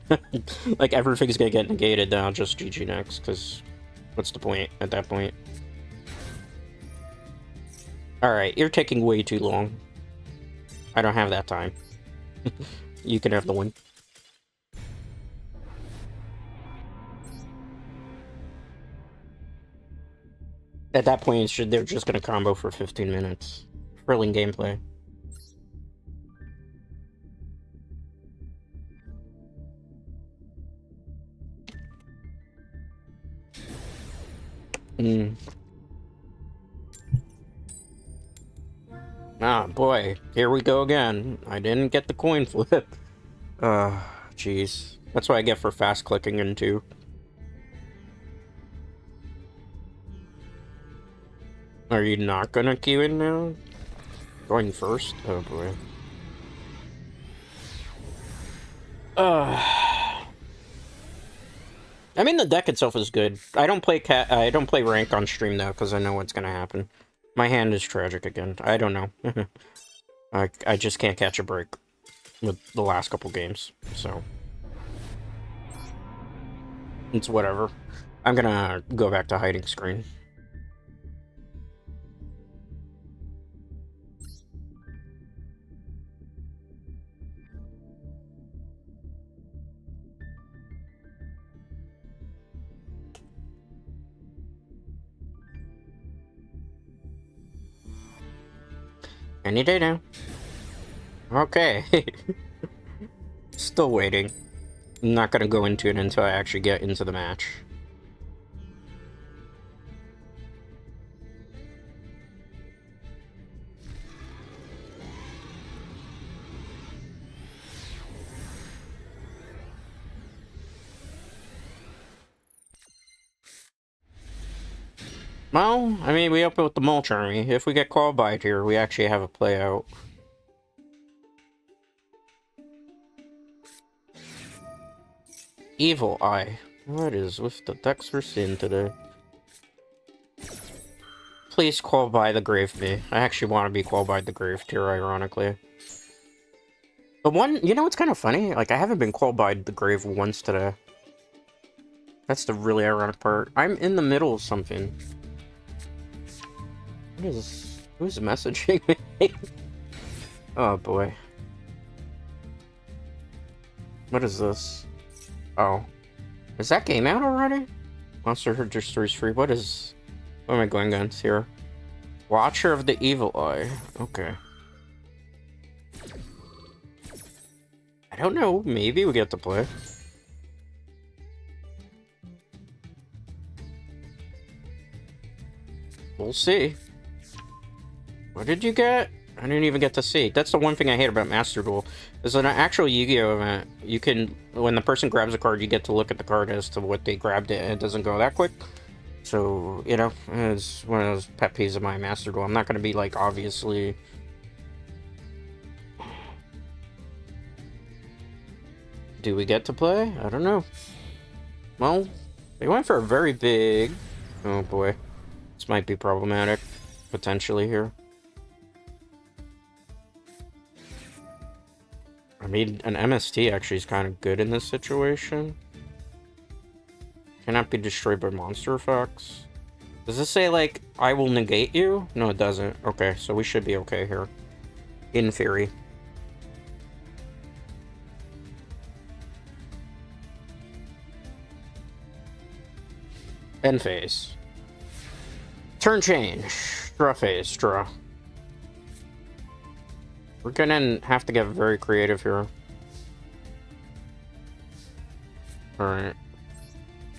like, everything's gonna get negated, then I'll just GG next, because what's the point at that point? Alright, you're taking way too long. I don't have that time. You can have the win. At that point, they're just gonna combo for 15 minutes. Thrilling gameplay. Ah, boy. Here we go again. I didn't get the coin flip. Jeez. That's what I get for fast clicking into. Are you not gonna queue in now? Going first? Oh boy. I mean, the deck itself is good. I don't play rank on stream though, because I know what's gonna happen. My hand is tragic again. I don't know. I just can't catch a break with the last couple games, so it's whatever. I'm gonna go back to hiding screen. Any day now. Okay. Still waiting. I'm not gonna go into it until I actually get into the match. Well, I mean, we open with the Mulch Army. If we get called by it here, we actually have a play out. Evil Eye. What is with the decks we're seeing today? Please call by the Grave me. I actually want to be called by the Grave tier, ironically. But you know what's kind of funny? Like, I haven't been called by the Grave once today. That's the really ironic part. I'm in the middle of something. Who's messaging me? Oh boy. What is this? Oh. Is that game out already? Monster Hunter 3 is free. What am I going against here? Watcher of the Evil Eye. Okay. I don't know. Maybe we get to play. We'll see. What did you get? I didn't even get to see. That's the one thing I hate about Master Duel. There's an actual Yu-Gi-Oh event. You can, when the person grabs a card, you get to look at the card as to what they grabbed it, and it doesn't go that quick. So, you know, it's one of those pet peeves of my Master Duel. I'm not going to be, like, obviously... Do we get to play? I don't know. Well, they went for a very big... Oh boy. This might be problematic, potentially, here. I mean, an MST actually is kind of good in this situation. Cannot be destroyed by monster effects. Does this say, like, I will negate you? No, it doesn't. Okay, so we should be okay here. In theory. End phase. Turn change. Draw phase. Draw. We're gonna have to get very creative here. Alright.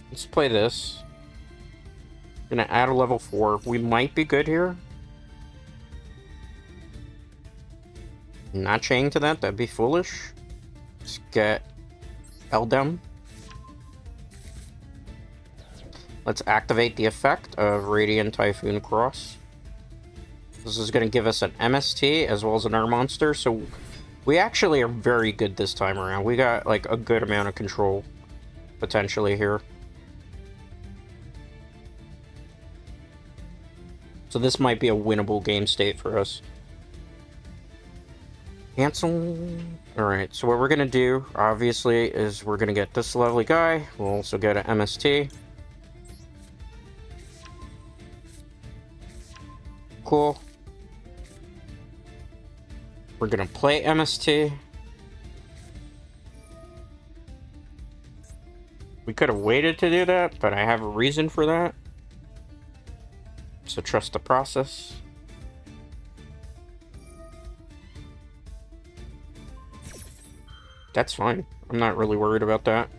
Let's play this. Gonna add a level 4. We might be good here. Not chained to that, that'd be foolish. Let's get Eldem. Let's activate the effect of Radiant Typhoon Cross. This is going to give us an MST as well as an Air Monster, so we actually are very good this time around. We got, like, a good amount of control, potentially, here. So this might be a winnable game state for us. Cancel. Alright, so what we're gonna do, obviously, is we're gonna get this lovely guy. We'll also get an MST. Cool. We're gonna play MST. We could have waited to do that, but I have a reason for that. So trust the process. That's fine. I'm not really worried about that.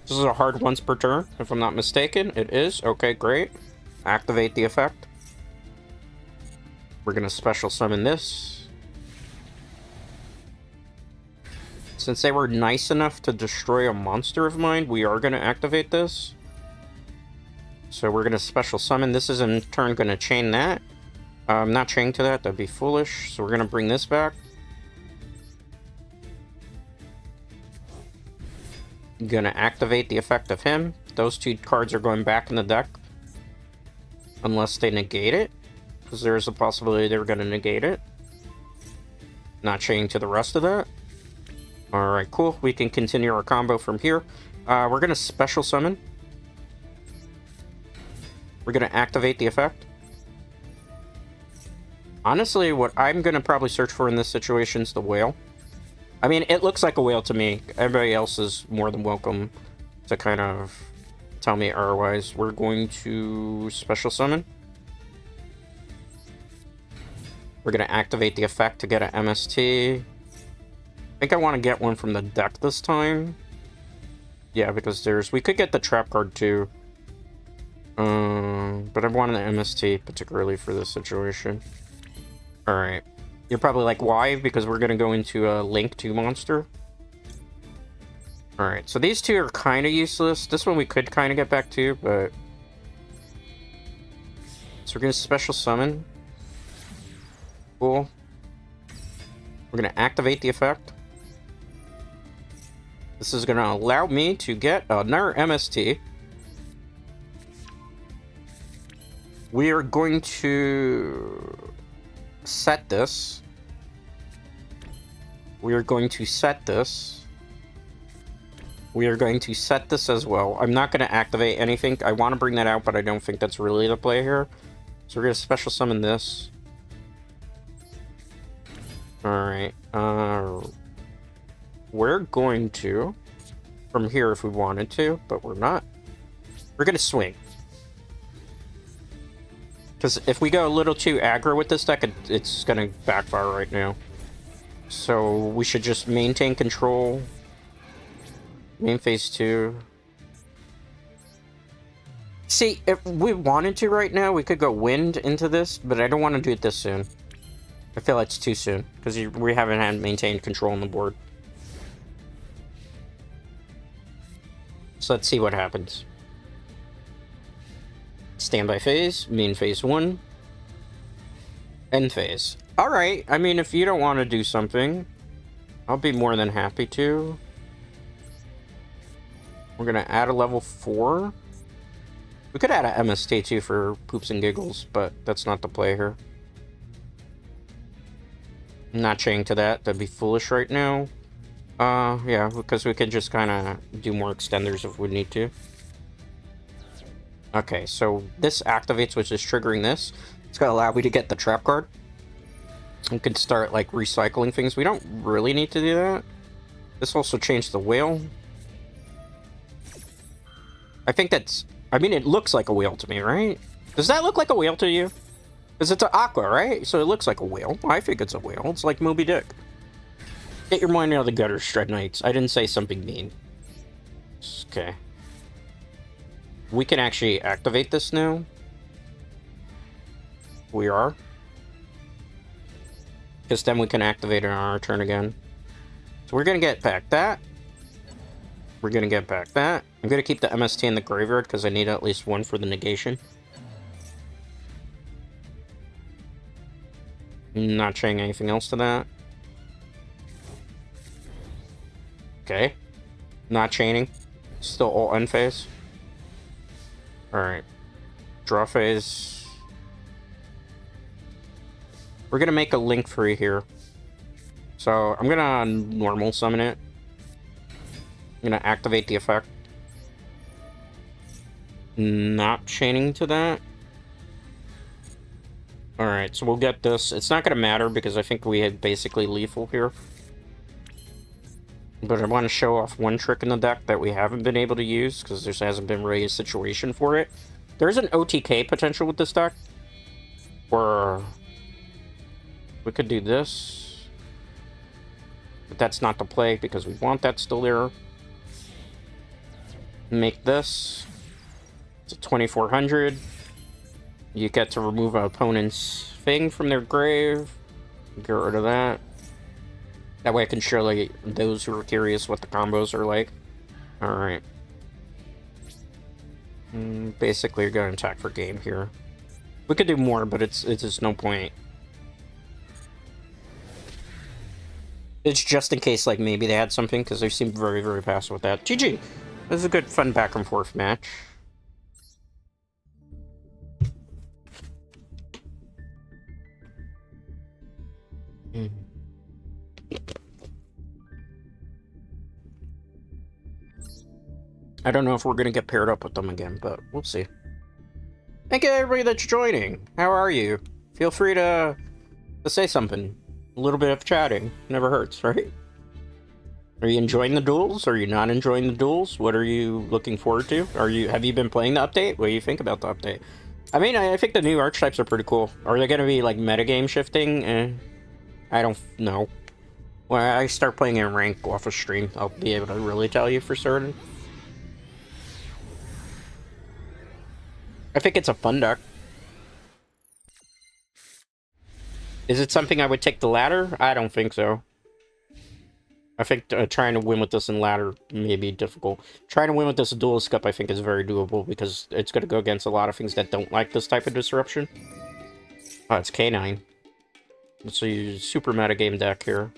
This is a hard once per turn, if I'm not mistaken. It is. Okay, great. Activate the effect. We're gonna special summon this. Since they were nice enough to destroy a monster of mine, we are gonna activate this. So we're gonna special summon. This is in turn gonna chain that. Not chain to that, that'd be foolish. So we're gonna bring this back. Gonna activate the effect of him. Those two cards are going back in the deck. Unless they negate it. Because there's a possibility they're gonna negate it. Not chaining to the rest of that. Alright, cool. We can continue our combo from here. We're gonna special summon. We're gonna activate the effect. Honestly, what I'm gonna probably search for in this situation is the whale. I mean, it looks like a whale to me. Everybody else is more than welcome to kind of tell me otherwise. We're going to special summon. We're going to activate the effect to get an MST. I think I want to get one from the deck this time. Yeah, because we could get the trap card too. But I wanted an MST particularly for this situation. Alright. You're probably like, why? Because we're going to go into a Link 2 monster. Alright, so these two are kind of useless. This one we could kind of get back to, but... So we're going to special summon. Cool. We're going to activate the effect. This is going to allow me to get another MST. We are going to set this. We are going to set this. We are going to set this as well. I'm not going to activate anything. I want to bring that out, but I don't think that's really the play here. So we're going to special summon this. Alright. We're going to, from here if we wanted to, but we're not. We're going to swing. Because if we go a little too aggro with this deck, it's going to backfire right now. So we should just maintain control. Main phase 2. See, if we wanted to right now, we could go wind into this, but I don't want to do it this soon. I feel like it's too soon, because we haven't had maintained control on the board. So let's see what happens. Standby phase, main phase 1. End phase. Alright, I mean, if you don't want to do something, I'll be more than happy to. We're going to add a level 4. We could add an MST too for poops and giggles, but that's not the play here. I'm not chaining to that. That'd be foolish right now. Yeah, because we could just kind of do more extenders if we need to. Okay, so this activates, which is triggering this. It's going to allow me to get the trap card. We could start, like, recycling things. We don't really need to do that. This also changed the whale. I think that's... I mean, it looks like a whale to me, right? Does that look like a whale to you? Because it's an aqua, right? So it looks like a whale. I think it's a whale. It's like Moby Dick. Get your mind out of the gutter, Shred Knights. I didn't say something mean. Okay. We can actually activate this now. We are. Because then we can activate it on our turn again. So we're going to get back that. We're going to get back that. I'm going to keep the MST in the graveyard because I need at least one for the negation. Not chaining anything else to that. Okay. Not chaining. Still all end phase. Alright. draw phase. We're gonna make a link free here. So I'm gonna normal summon it. I'm gonna activate the effect. Not chaining to that. Alright, so we'll get this. It's not gonna matter because I think we had basically lethal here. But I want to show off one trick in the deck that we haven't been able to use because there hasn't been really a situation for it. There's an OTK potential with this deck. Or we could do this. But that's not the play because we want that still there. Make this. It's a 2400. You get to remove an opponent's thing from their grave. Get rid of that. That way I can show like those who are curious what the combos are like. Alright. Basically, you're going to attack for game here. We could do more, but it's just no point. It's just in case, like, maybe they had something, because they seem very, very passive with that. GG! This is a good, fun back-and-forth match. I don't know if we're going to get paired up with them again, but we'll see. Thank you, everybody that's joining. How are you? Feel free to say something. A little bit of chatting never hurts, right? Are you enjoying the duels? Are you not enjoying the duels? What are you looking forward to? Have you been playing the update? What do you think about the update? I mean, I think the new archetypes are pretty cool. Are they going to be like metagame shifting? I don't know. When I start playing in rank off of stream, I'll be able to really tell you for certain. I think it's a fun deck. Is it something I would take the ladder? I don't think so. I think trying to win with this in ladder may be difficult. Trying to win with this duelist cup I think is very doable because it's going to go against a lot of things that don't like this type of disruption. Oh, it's K9. Let's use super metagame deck here.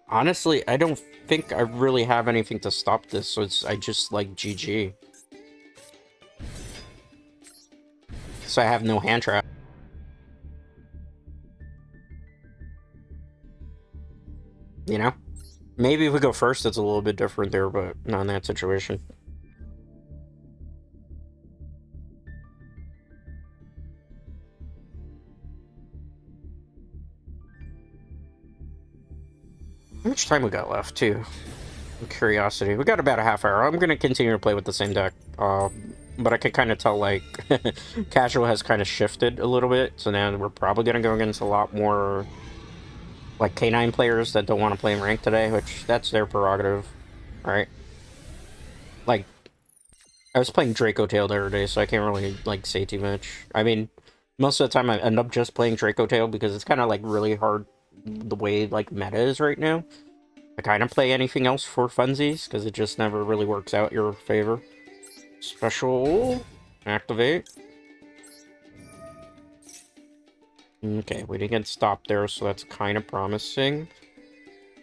Honestly, I don't think I really have anything to stop this, so I just like GG. So I have no hand trap. You know? Maybe if we go first, it's a little bit different there, but not in that situation. How much time we got left, too? Curiosity. We got about a half hour. I'm going to continue to play with the same deck. But I can kind of tell, like, casual has kind of shifted a little bit. So now we're probably going to go against a lot more, like, K9 players that don't want to play in rank today, which that's their prerogative, right? Like, I was playing Draco Tail the other day, so I can't really, like, say too much. I mean, most of the time I end up just playing Draco Tail because it's kind of, like, really hard the way, like, meta is right now. I kind of play anything else for funsies, because it just never really works out your favor. Special. Activate. Okay, we didn't get stopped there, so that's kind of promising.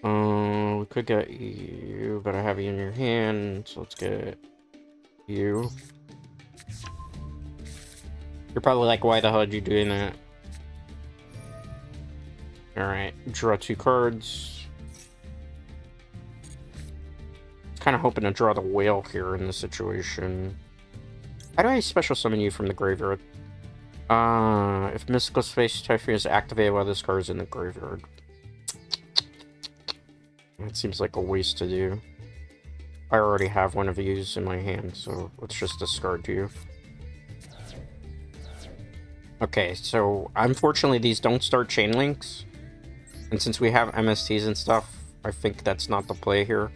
We could get you, but I have you in your hand, so let's get you. You're probably like, why the hell are you doing that? Alright, draw 2 cards. Kind of hoping to draw the whale here in this situation. How do I special summon you from the graveyard? If Mystical Space Typhoon is activated while this card is in the graveyard. It seems like a waste to do. I already have one of these in my hand, so let's just discard you. Okay, so unfortunately these don't start chain links. And since we have MSTs and stuff, I think that's not the play here.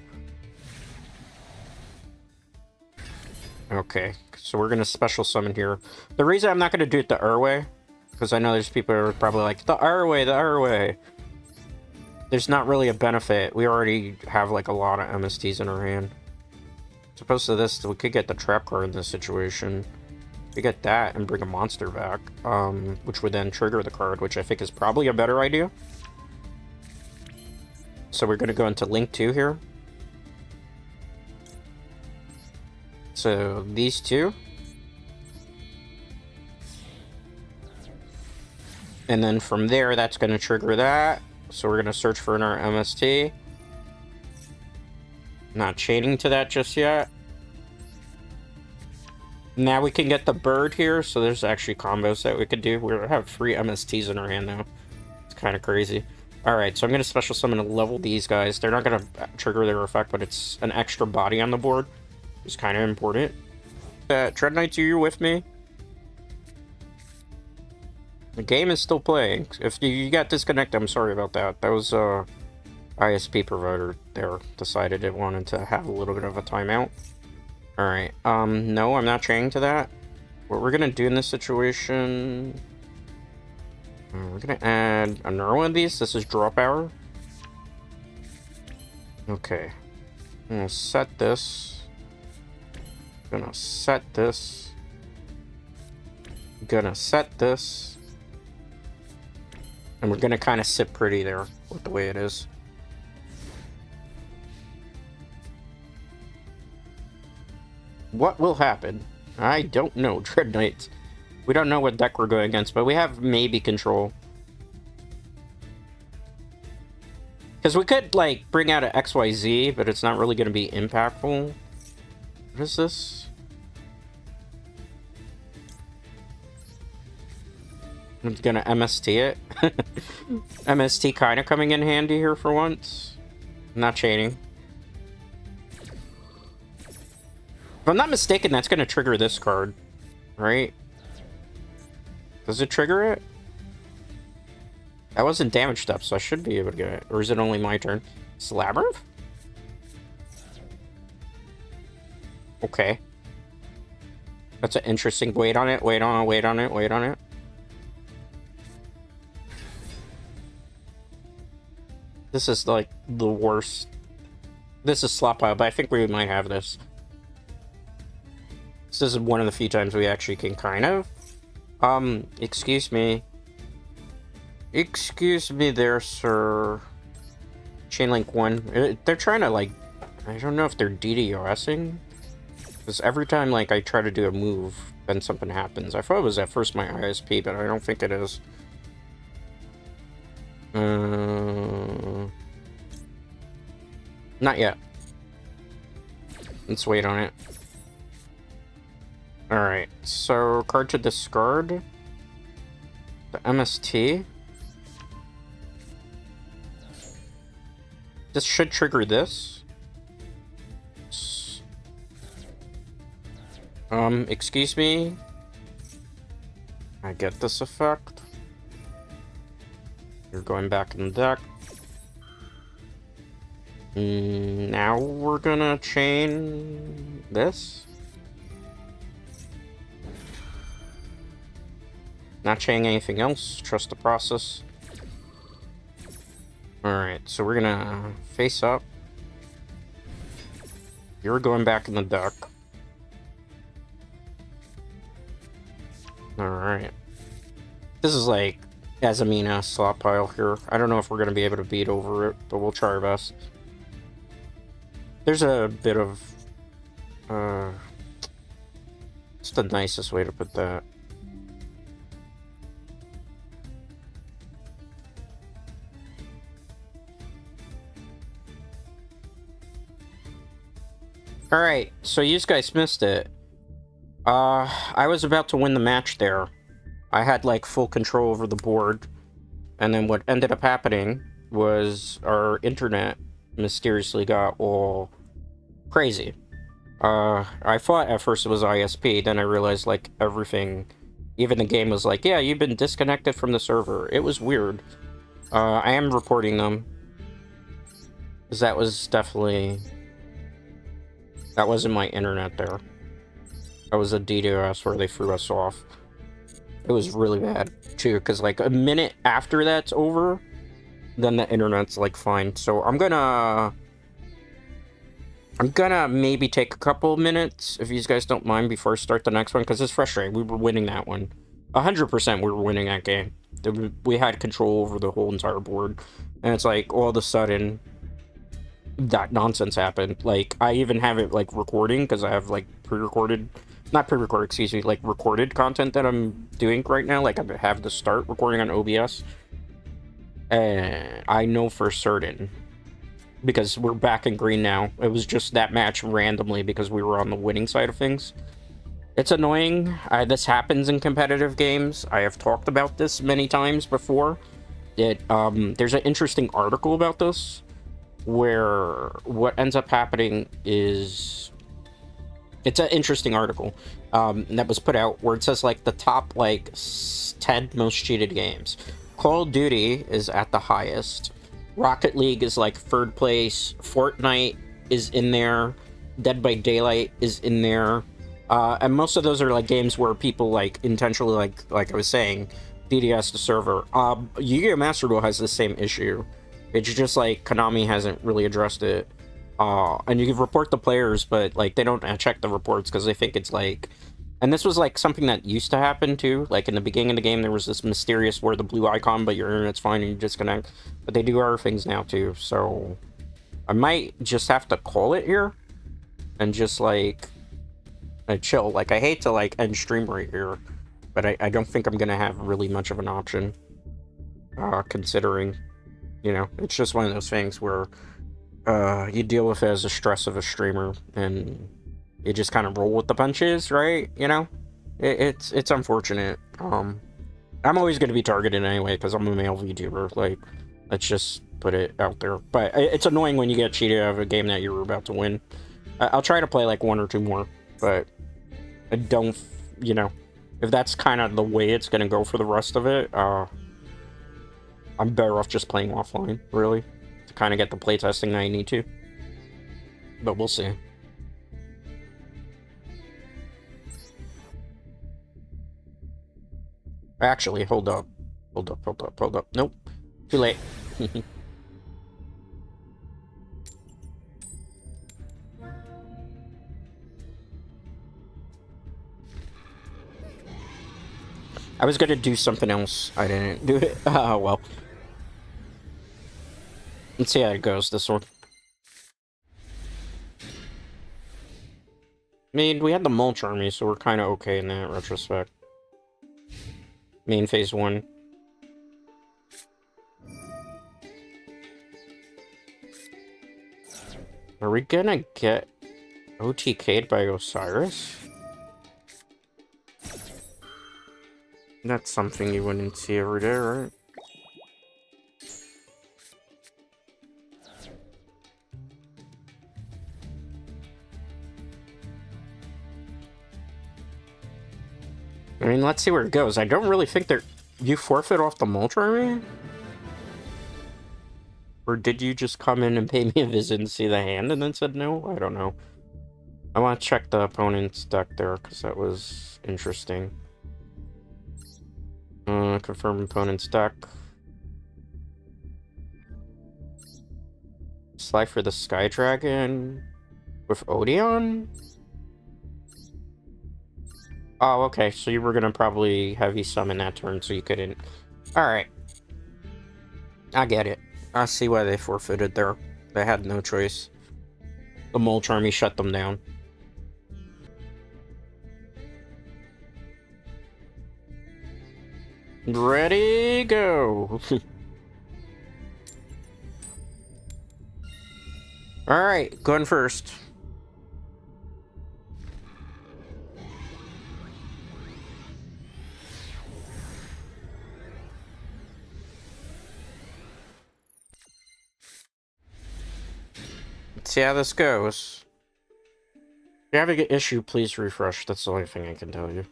Okay, so we're gonna special summon here. The reason I'm not gonna do it the way, because I know there's people who are probably like, the way. There's not really a benefit. We already have like a lot of MSTs in our hand. As opposed to this, we could get the trap card in this situation. We get that and bring a monster back, which would then trigger the card, which I think is probably a better idea. So we're gonna go into Link 2 here. So these two, And then from there, that's going to trigger that. So we're going to search for our MST. Not chaining to that just yet. Now we can get the bird here, so there's actually combos that we could do. We have 3 MSTs in our hand now. It's kind of crazy. Alright, so I'm going to special summon to level these guys. They're not going to trigger their effect, but it's an extra body on the board. It's kind of important. Tread Knights, are you with me? The game is still playing. If you got disconnected, I'm sorry about that. That was ISP provider there decided it wanted to have a little bit of a timeout. Alright, no, I'm not chaining to that. What we're gonna do in this situation... we're gonna add another one of these. This is drop hour. Okay. I'm gonna set this. Gonna set this. Gonna set this. And we're gonna kind of sit pretty there with the way it is. What will happen? I don't know, Dread Knights. We don't know what deck we're going against, but we have maybe control. Because we could, like, bring out an XYZ, but it's not really going to be impactful. What is this? I'm going to MST it. MST kind of coming in handy here for once. Not chaining. If I'm not mistaken, that's going to trigger this card, right? Does it trigger it? That wasn't damage step, so I should be able to get it. Or is it only my turn? Labyrinth? Okay. That's an interesting... Wait on it, wait on it, wait on it, wait on it. This is, like, the worst. This is slot pile, but I think we might have this. This is one of the few times we actually can kind of. Excuse me. Excuse me there, sir. Chainlink 1. They're trying to, like... I don't know if they're DDoSing. Because every time, like, I try to do a move, then something happens. I thought it was at first my ISP, but I don't think it is. Not yet. Let's wait on it. Alright, so card to discard. The MST. This should trigger this. Excuse me. I get this effect. You're going back in the deck. Now we're gonna chain this. Not chaining anything else. Trust the process. Alright, so we're gonna face up. You're going back in the deck. Alright. This is like Azamina slot pile here. I don't know if we're gonna be able to beat over it, but we'll try our best. There's a bit of... it's the nicest way to put that. Alright, so you guys missed it. I was about to win the match there. I had, like, full control over the board. And then what ended up happening was our internet mysteriously got all crazy. I thought at first it was ISP, then I realized, like, everything, even the game was like, yeah, you've been disconnected from the server. It was weird. I am reporting them. Because that was definitely... That wasn't my internet there. That was a DDoS where they threw us off. It was really bad, too, because, like, a minute after that's over, then the internet's, like, fine. So I'm gonna maybe take a couple minutes, if you guys don't mind, before I start the next one, because it's frustrating. We were winning that one. 100% we were winning that game. We had control over the whole entire board. And it's like, all of a sudden... that nonsense happened. Like, I even have it, like, recording, because I have, like, pre-recorded not pre-recorded, excuse me, like recorded content that I'm doing right now. Like I have to start recording on OBS. And I know for certain, because we're back in green now. It was just that match randomly because we were on the winning side of things. It's annoying. This happens in competitive games. I have talked about this many times before. There's an interesting article about this where what ends up happening is it's an interesting article that was put out where it says like the top like 10 most cheated games. Call of Duty is at the highest. Rocket League is like third place. Fortnite is in there. Dead by Daylight is in there. And most of those are like games where people like intentionally like I was saying, DDoS the server. Yu-Gi-Oh! Master Duel has the same issue. It's just like Konami hasn't really addressed it. And you can report the players, but like they don't check the reports because they think it's like. And this was like something that used to happen too. Like in the beginning of the game, there was this mysterious where the blue icon, but your internet's fine and you disconnect. But they do other things now too. So I might just have to call it here and just like chill. Like I hate to like end stream right here, but I don't think I'm gonna have really much of an option. Considering, you know, it's just one of those things where you deal with it as a stress of a streamer and you just kind of roll with the punches, right? You know, it's unfortunate. I'm always going to be targeted anyway because I'm a male VTuber. Like, let's just put it out there. But it's annoying when you get cheated out of a game that you were about to win. I'll try to play like one or two more, but I don't, you know, if that's kind of the way it's going to go for the rest of it, I'm better off just playing offline, really, to kind of get the playtesting that I need to. But we'll see. Actually, hold up. Nope. Too late. I was gonna do something else. I didn't do it. Well. Let's see how it goes, this one. I mean, we had the Mulch Army, so we're kind of okay in that retrospect. Main phase 1. Are we gonna get OTK'd by Osiris? That's something you wouldn't see every day, right? I mean, let's see where it goes. I don't really think you forfeit off the Mulch Army? Or did you just come in and pay me a visit and see the hand and then said no? I don't know. I want to check the opponent's deck there, because that was interesting. Confirm opponent's deck. Slide for the Sky Dragon with Odeon? Oh, okay, so you were gonna probably heavy summon that turn, so you couldn't. Alright. I get it. I see why they forfeited there. They had no choice. The Mulch Army shut them down. Ready, go! Alright, going first. Let's see how this goes. If you're having an issue, please refresh. That's the only thing I can tell you.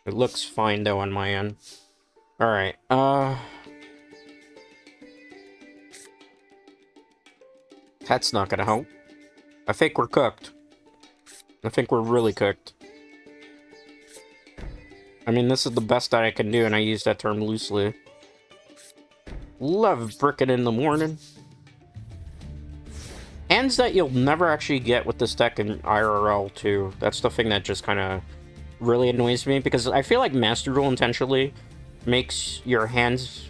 It looks fine, though, on my end. Alright, that's not gonna help. I think we're cooked. I think we're really cooked. I mean, this is the best that I can do, and I use that term loosely. Love bricking in the morning. Hands that you'll never actually get with this deck in IRL, too. That's the thing that just kind of really annoys me, because I feel like Master Duel intentionally makes your hands...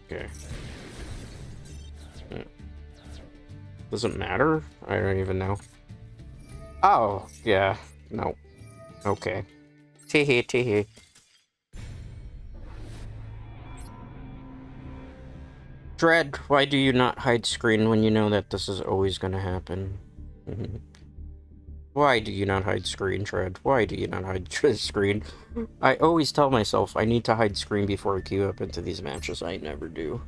Okay. Doesn't matter? I don't even know. Oh, yeah. No. Okay. Teehee, teehee. Dread, why do you not hide screen when you know that this is always gonna happen? Why do you not hide screen, Dread? Why do you not hide screen? I always tell myself I need to hide screen before I queue up into these matches. I never do.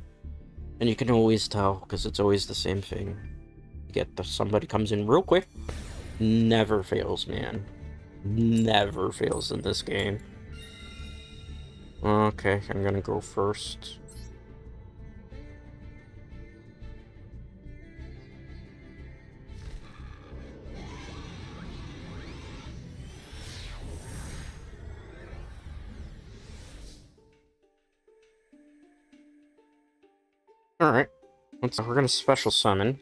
And you can always tell, because it's always the same thing. You get somebody comes in real quick. Never fails, man. Never fails in this game. Okay, I'm gonna go first. Alright. We're gonna special summon.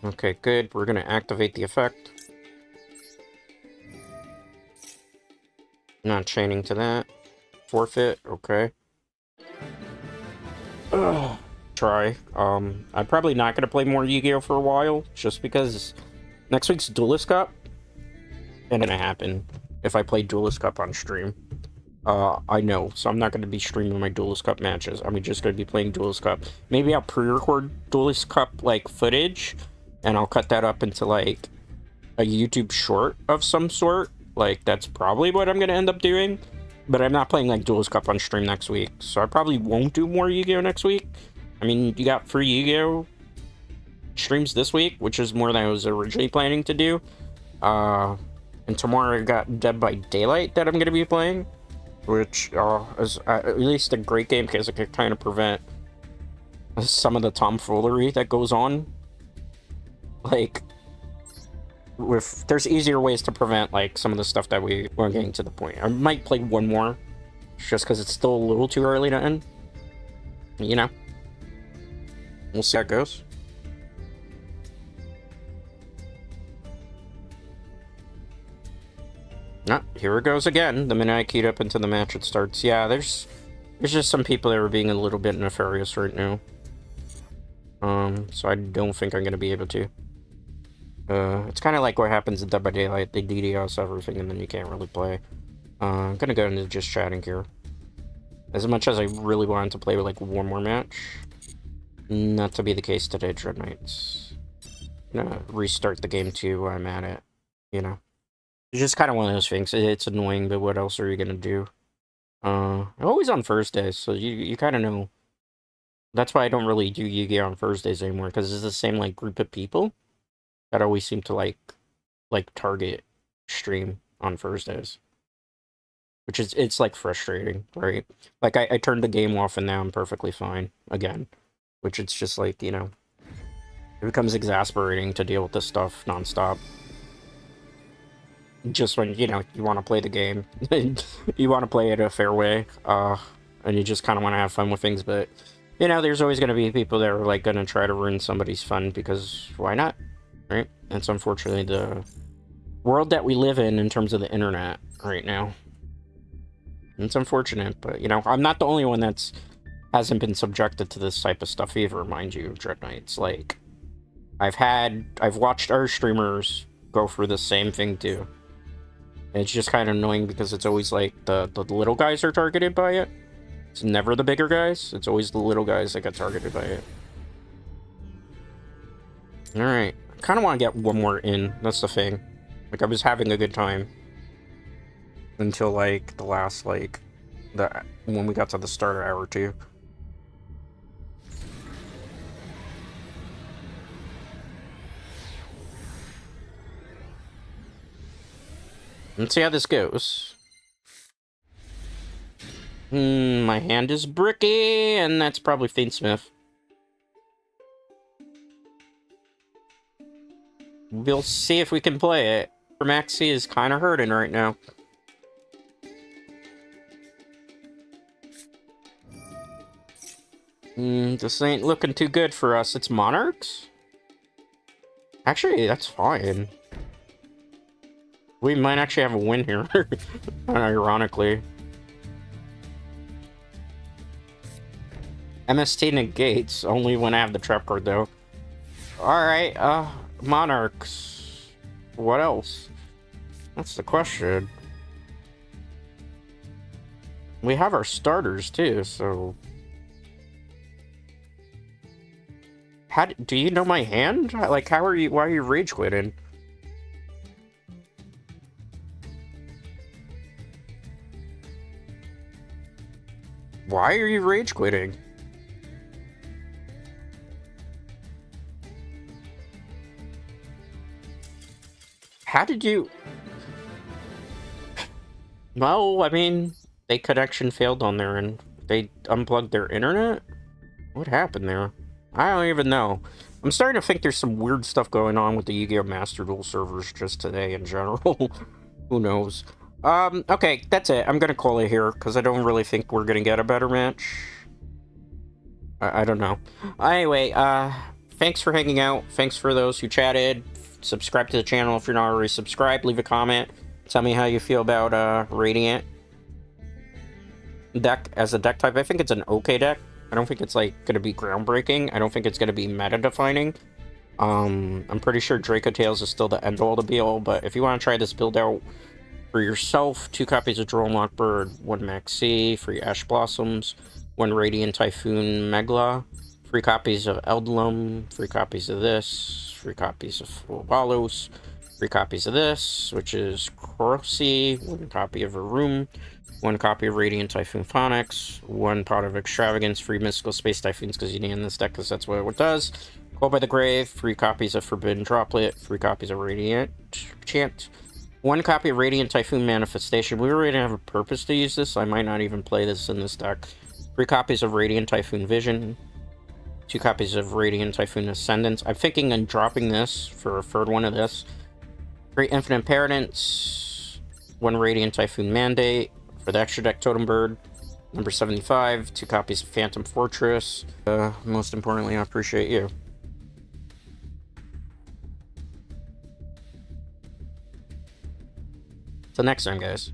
Okay, good. We're gonna activate the effect. Not chaining to that. Forfeit, okay. Ugh. Try. I'm probably not gonna play more Yu-Gi-Oh! For a while, just because next week's Duelist Cup ain't gonna happen if I play Duelist Cup on stream. I know, so I'm not gonna be streaming my Duelist Cup matches. I'm just gonna be playing Duelist Cup. Maybe I'll pre-record Duelist Cup, like, footage, and I'll cut that up into, like, a YouTube short of some sort. Like, that's probably what I'm gonna end up doing. But I'm not playing, like, Duelist Cup on stream next week, so I probably won't do more Yu-Gi-Oh! Next week. I mean, you got free Yu-Gi-Oh! Streams this week, which is more than I was originally planning to do. And tomorrow I got Dead by Daylight that I'm going to be playing, which is at least a great game because it can kind of prevent some of the tomfoolery that goes on. Like, there's easier ways to prevent, like, some of the stuff that we're getting to the point. I might play one more, just because it's still a little too early to end. You know? We'll see how it goes. Ah, here it goes again. The minute I queued up into the match, it starts. Yeah, there's just some people that are being a little bit nefarious right now. So I don't think I'm gonna be able to. It's kind of like what happens in Dead by Daylight. They DDoS everything, and then you can't really play. I'm gonna go into just chatting here. As much as I really wanted to play, like, one more match, not to be the case today, Dread Knights. I'm gonna restart the game too where I'm at it, you know? It's just kind of one of those things. It's annoying, but what else are you gonna do? I'm always on Thursdays, so you kind of know. That's why I don't really do Yu-Gi-Oh! On Thursdays anymore, because it's the same, like, group of people that always seem to, like target stream on Thursdays. Which is, it's, like, frustrating, right? Like, I turned the game off and now I'm perfectly fine again. Which it's just, like, you know, it becomes exasperating to deal with this stuff nonstop. Just when, you know, you want to play the game. You want to play it a fair way. And you just kind of want to have fun with things, but, you know, there's always going to be people that are, like, going to try to ruin somebody's fun, because why not? Right? That's unfortunately the world that we live in terms of the internet right now. It's unfortunate, but, you know, I'm not the only one that's hasn't been subjected to this type of stuff either, mind you, Dread Knights. Like, I've watched other streamers go through the same thing too. And it's just kind of annoying because it's always like the little guys are targeted by it. It's never the bigger guys. It's always the little guys that get targeted by it. Alright. I kind of want to get one more in. That's the thing. Like, I was having a good time. Until, like, the last, like, when we got to the starter hour, too. Let's see how this goes. My hand is bricky, and that's probably Fiendsmith. We'll see if we can play it. Maxi is kind of hurting right now. This ain't looking too good for us. It's Monarchs? Actually, that's fine. We might actually have a win here, ironically. MST negates, only when I have the trap card, though. Alright, Monarchs. What else? That's the question. We have our starters, too, so... Do you know my hand? Like, why are you rage quitting? Why are you rage quitting? How did you... Well, I mean, they connection failed on there and they unplugged their internet? What happened there? I don't even know. I'm starting to think there's some weird stuff going on with the Yu-Gi-Oh! Master Duel servers just today in general. Who knows? Okay, that's it. I'm gonna call it here, because I don't really think we're gonna get a better match. I don't know. Anyway, thanks for hanging out. Thanks for those who chatted. Subscribe to the channel if you're not already subscribed. Leave a comment. Tell me how you feel about, Radiant deck as a deck type. I think it's an okay deck. I don't think it's, like, gonna be groundbreaking. I don't think it's gonna be meta-defining. I'm pretty sure Draco Tales is still the end-all to be-all, but if you want to try this build out for yourself, 2 copies of Drone Lockbird, 1 Maxi, 3 Ash Blossoms, 1 Radiant Typhoon Megla, 3 copies of Eldlum, 3 copies of this, 3 copies of Walos, 3 copies of this, which is Crossi, 1 copy of Room, 1 copy of Radiant Typhoon Phonics, 1 pot of Extravagance, 3 Mystical Space Typhoons because you need in this deck because that's what it does. Call by the Grave, 3 copies of Forbidden Droplet, 3 copies of Radiant Chant, 1 copy of Radiant Typhoon Manifestation. We already have a purpose to use this, so I might not even play this in this deck. 3 copies of Radiant Typhoon Vision, 2 copies of Radiant Typhoon Ascendance. I'm thinking on dropping this for a third one of this. 3 Infinite Paradance, 1 Radiant Typhoon Mandate for the extra deck Totem Bird, number 75, 2 copies of Phantom Fortress. Most importantly, I appreciate you. Till next time, guys.